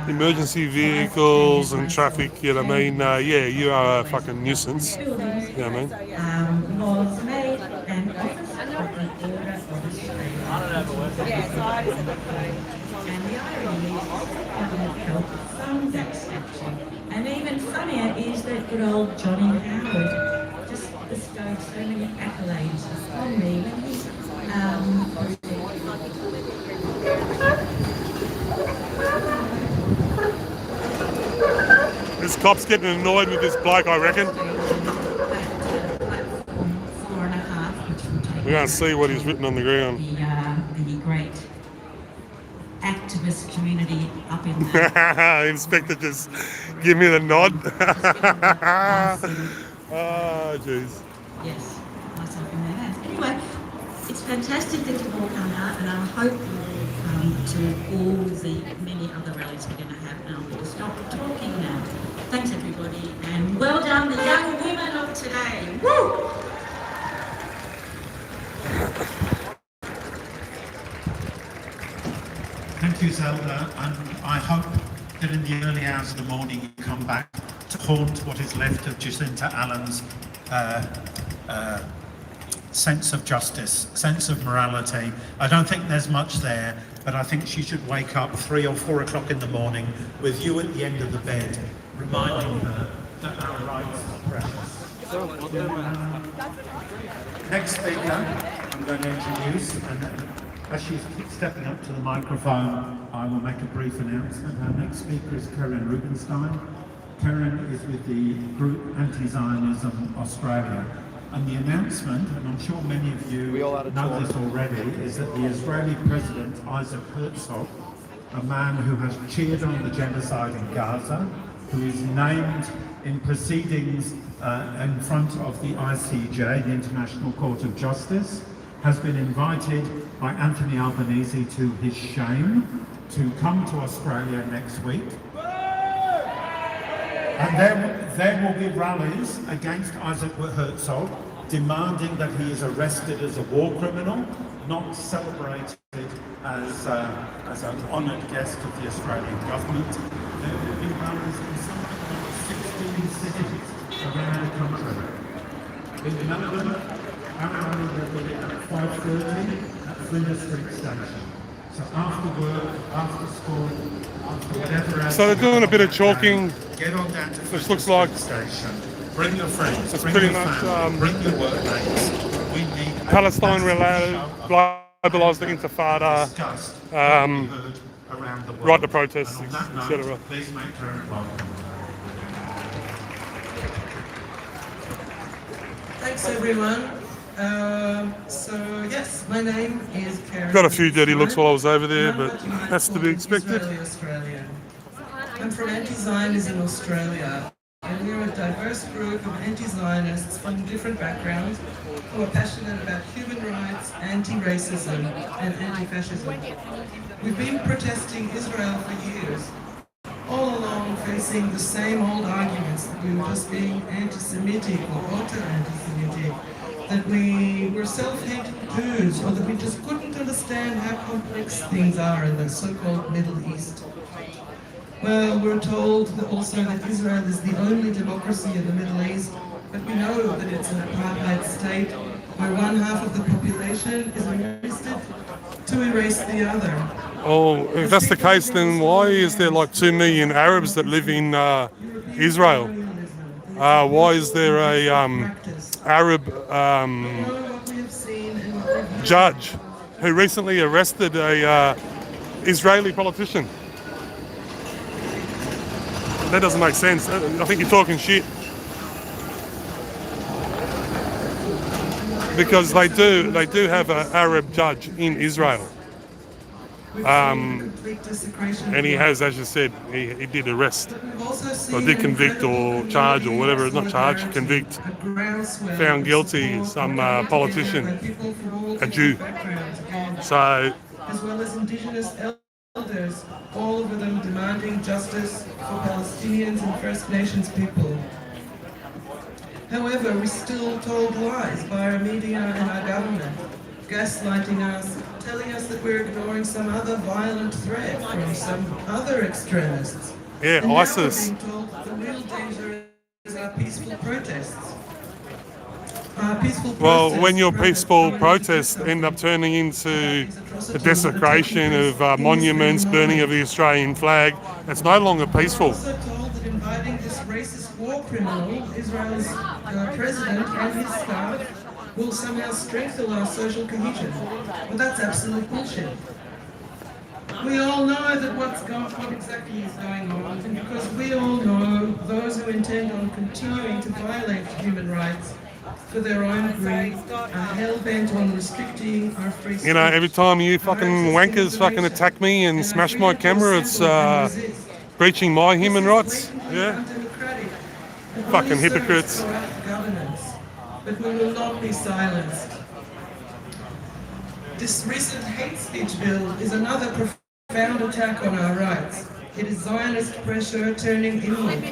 emergency vehicles and traffic, you know what I mean? Yeah, you are a fucking nuisance. You know what I mean? was made an office of the Order of Australia. And the irony is government helped fund that statue. And even funnier is that good old Johnny Howard just bestowed so many accolades on me when he This cop's getting annoyed with this bloke, I reckon. We're going to see what he's written on the ground. The great activist community up in that. Inspector just give me the nod. Awesome. Oh, jeez. Yes, myself in their hands. Anyway, it's fantastic that you've all come out, and I hope you'll come to all the many other rallies we're going to have, and I'm going to stop talking now. Thanks, everybody, and well done, the young women of today. Woo! Thank you, Zelda, and I hope that in the early hours of the morning you come back to haunt what is left of Jacinta Allen's sense of justice, sense of morality. I don't think there's much there, but I think she should wake up 3 or 4 o'clock in the morning with you at the end of the bed, reminding her that our rights are precious. Next speaker, I'm going to introduce, and as she's stepping up to the microphone, I will make a brief announcement. Our next speaker is Karen Rubenstein. Karen is with the group Anti-Zionism Australia. And the announcement, and I'm sure many of you know this already, is that the Israeli President Isaac Herzog, a man who has cheered on the genocide in Gaza, who is named in proceedings in front of the ICJ, the International Court of Justice, has been invited by Anthony Albanese, to his shame, to come to Australia next week. And there will be rallies against Isaac Herzog, demanding that he is arrested as a war criminal, not celebrated as an honoured guest of the Australian government. There will be rallies in something like 16 cities around the country. In Melbourne, our rally will be at 5:30 at Flinders Street Station. So after work, after school, after whatever else. So they're doing a bit of chalking, get on down to which looks like station. Bring your friends. it's bring pretty your much family, bring your workmates. We need Palestine related, globalised the Intifada, discussed what we heard around the world. right to protest, And on that note, etc. please make her welcome. Thanks everyone. So yes, my name is Karen. Got a few dirty looks while I was over there, and I'm but what you might that's to call be expected. Israeli Australia. I'm from Anti-Zionism Australia, and we're a diverse group of anti-Zionists from different backgrounds who are passionate about human rights, anti-racism, and anti-fascism. We've been protesting Israel for years, all along facing the same old arguments that we were just being anti-Semitic or ultra-anti-Semitic, that we were self-hating Jews, or that we just couldn't understand how complex things are in the so-called Middle East. Well, we're told that also that Israel is the only democracy in the Middle East, but we know that it's an apartheid state where one half of the population is arrested to erase the other. Oh, if that's the case, then why is there like 2 million Arabs that live in Israel? Why is there a Arab judge who recently arrested a Israeli politician? That doesn't make sense. I think you're talking shit. Because they do have an Arab judge in Israel. And he has, as you said, he did arrest, or did convict or charge or whatever, not charge, convict, found guilty some politician, a Jew. So, as well as indigenous elders, all of them demanding justice for Palestinians and First Nations people. However, we're still told lies by our media and our government, gaslighting us, telling us that we're ignoring some other violent threat from some other extremists. yeah, And ISIS. now we're being told that the real danger is our peaceful protests. Well, when your peaceful protests end up turning into the desecration of monuments, burning of the Australian flag, it's no longer peaceful. We're also told that inviting this racist war criminal, Israel's president and his staff, will somehow strengthen our social cohesion. But that's absolute bullshit. We all know that what exactly is going on, and because we all know those who intend on continuing to violate human rights for their own greed, are hell-bent on restricting our free speech. You know, every time you fucking wankers fucking attack me and smash my camera, it's breaching my human rights. Yeah. Fucking hypocrites. But we will not be silenced. This recent hate speech bill is another profound attack on our rights. It is Zionist pressure turning inward.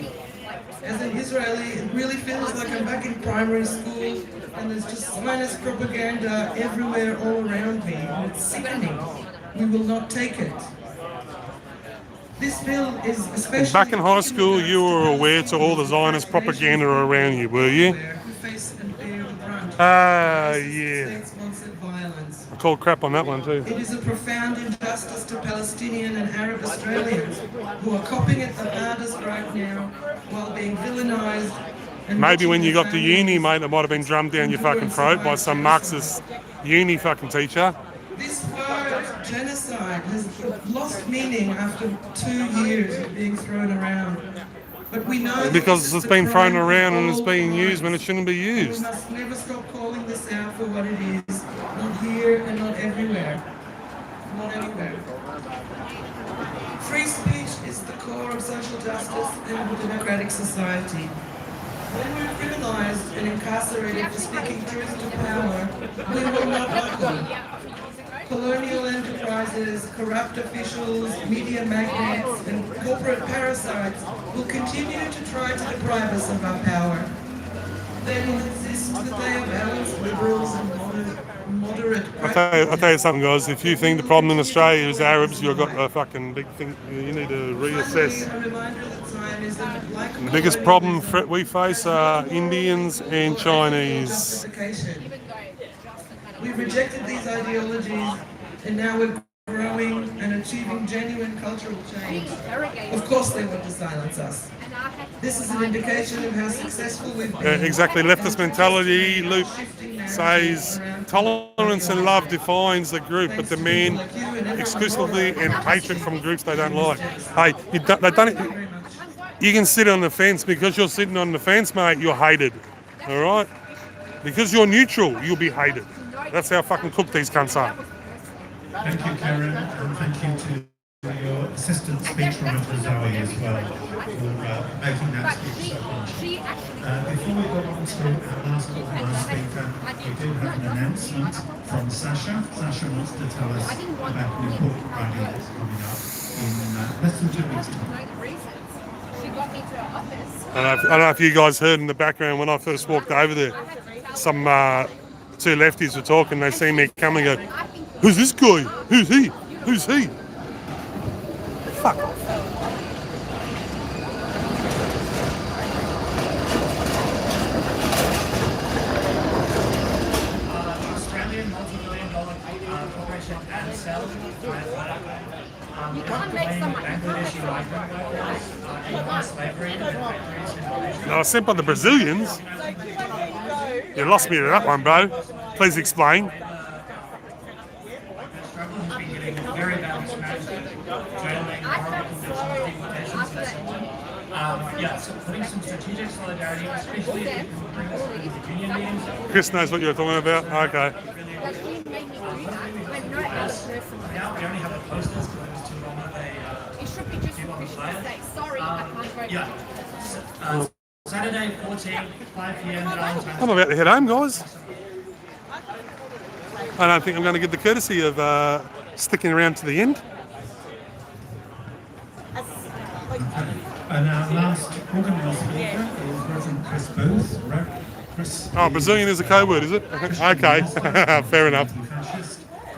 As an Israeli, it really feels like I'm back in primary school and there's just Zionist propaganda everywhere all around me. And it's sickening. We will not take it. This bill is especially... Back in high school, you were aware to all the Zionist propaganda around you, were you? Yeah. I called crap on that one too. It is a profound injustice to Palestinian and Arab Australians who are copying it the hardest right now while being villainized. Maybe when you got to uni, mate, it might have been drummed down your fucking throat by some Marxist uni fucking teacher. This word, genocide, has lost meaning after 2 years of being thrown around. But we know because it's been thrown around and it's being used when it shouldn't be used. We must never stop calling this out for what it is. Not here and not everywhere. Not anywhere. Free speech is the core of social justice and a democratic society. When we're criminalized and incarcerated for speaking truth to power, we will not buckle. Colonial enterprises, corrupt officials, media magnates, and corporate parasites will continue to try to deprive us of our power. They will insist that they are balanced liberals and moderate... I'll tell you something, guys. If you think the problem in Australia is Arabs, you've got a fucking big thing. You need to reassess. The biggest problem we face are Indians and Chinese. We've rejected these ideologies and now we're growing and achieving genuine cultural change. Of course they want to silence us. This is an indication of how successful we've been. Exactly, leftist mentality. Luke says tolerance and love defines the group, but demand exclusively and hatred from groups they don't like. Hey, you can sit on the fence. Because you're sitting on the fence, mate, you're hated. All right? Because you're neutral, you'll be hated. That's how fucking cooked these cunts are. Thank you, Karen, and thank you to your assistant speechwriter Zoe as well for making that speech so much. Before we go on to our last organised speaker, we do have an announcement from Sasha. Sasha wants to tell us about an important rally that's coming up in less than 2 weeks' time. I don't know if you guys heard in the background when I first walked over there, some two lefties were talking. They see me coming and go, "Who's this guy? Who's he? Who's he?" Fuck off. Australian multi-billion-dollar corporation Ansell You can't make someone Bangladeshi migrant workers in slavery and factories in Malaysia. I was sent by the Brazilians. You lost me to that one, bro. Please explain. Struggle has been getting very bad smashed, jailing, horrible conditions, deportations, and so on. Yeah, so putting some strategic solidarity, especially if you can bring us to the union meetings. Chris knows what you're talking about. Okay. Now we only have the posters because it was too long of a sorry, I can't vote. Yeah. Saturday 14, 5 p.m. I'm about to head home, guys. I don't think I'm going to get the courtesy of sticking around to the end. And our last organised speaker is Reverend Chris Booth. Chris Brazilian is a code word, is it? Okay, fair enough.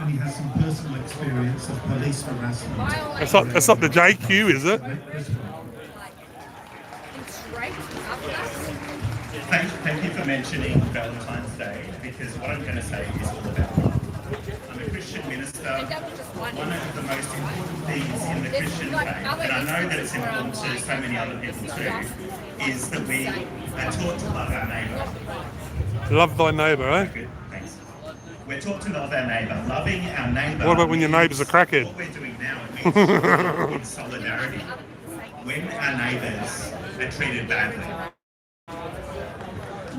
And he has some personal experience of police harassment. It's not the JQ, is it? Thank you for mentioning Valentine's Day, because what I'm going to say is all about love. I'm a Christian minister. One of the most important things in the Christian faith, and I know that it's important to so many other people too, is that we are taught to love our neighbour. Love thy neighbour, eh? Good, thanks. We're taught to love our neighbour. Loving our neighbour. What about when your neighbour's a crackhead? What we're doing now, it means in solidarity. When our neighbours are treated badly,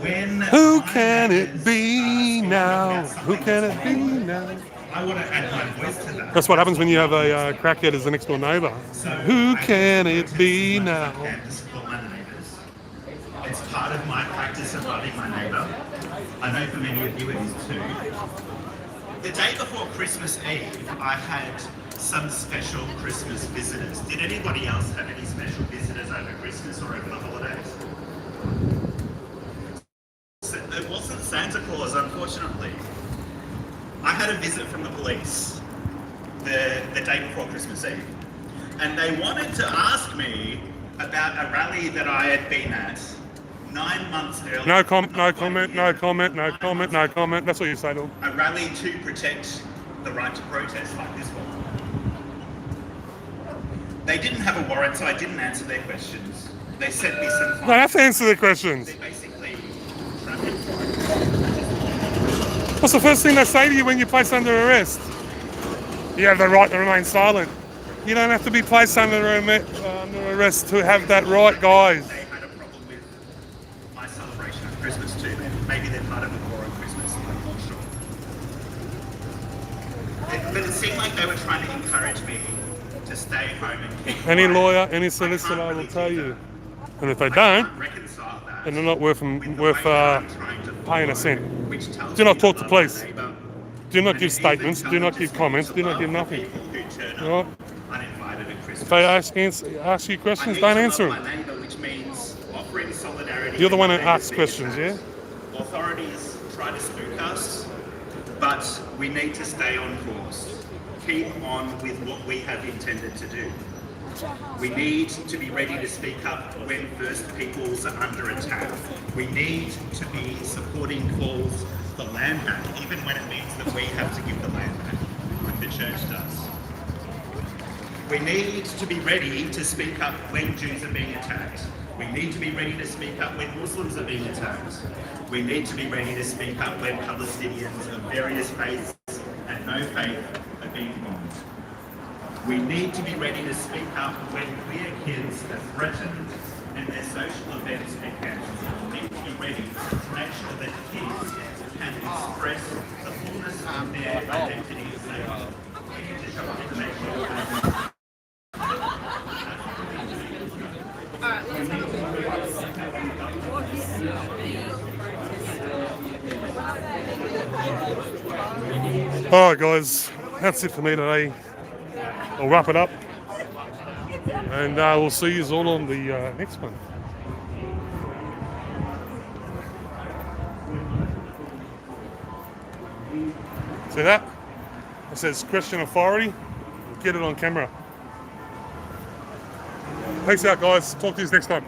when Who my can it neighbours be speak now? about Who something can that's it be wrong, now? I want to add my voice to that. That's what happens when you have a crackhead as the next door neighbour. So Who I can do it protest be as much now? as I can to support my neighbours. It's part of my practice of loving my neighbour. I know for many of you it is too. The day before Christmas Eve, I had some special Christmas visitors. Did anybody else have any special visitors over Christmas or over the holidays? It wasn't Santa Claus, unfortunately. I had a visit from the police the day before Christmas Eve, and they wanted to ask me about a rally that I had been at 9 months earlier. No comment, no comment, no comment, no comment, no comment. That's what you say to them. A rally to protect the right to protest like this one. They didn't have a warrant, so I didn't answer their questions. They sent me some. No, I have to answer their questions. They basically. What's the first thing they say to you when you're placed under arrest? You have the right to remain silent. You don't have to be placed under arrest to have that right, guys. They had a problem with my celebration of Christmas too. Maybe they're part of the war on Christmas. I'm not sure. But it seemed like they were trying to encourage me to stay home and keep Any quiet. lawyer, any solicitor will tell you. And if they don't, Reconcile that. then they're not worth with the way that I'm trying to paying a follow, cent. which tells Do not me talk to to love my police. neighbour, Do not and give it statements. even Do not tells give me comments. to Do not love give the nothing. people who turn up Right? uninvited at Christmas. If they ask you I questions, need don't to answer love them. my neighbour, which means offering solidarity. You're the when one who my neighbour's asks being questions, yeah? attacked. Authorities try to spook us, but we need to stay on course. Keep on with what we have intended to do. We need to be ready to speak up when First Peoples are under attack. We need to be supporting calls for land back, even when it means that we have to give the land back, like the church does. We need to be ready to speak up when Jews are being attacked. We need to be ready to speak up when Muslims are being attacked. We need to be ready to speak up when Palestinians of various faiths and no faith are being bombed. We need to be ready to speak up when queer kids are threatened and their social events are cancelled. We need to be ready to make sure that kids can express the fullness of their identity as they are. We need to show up to make sure that Alright guys, that's it for me today. I'll wrap it up. And we'll see you all on the next one. See that? It says Christian authority. Get it on camera. Peace out guys. Talk to you next time.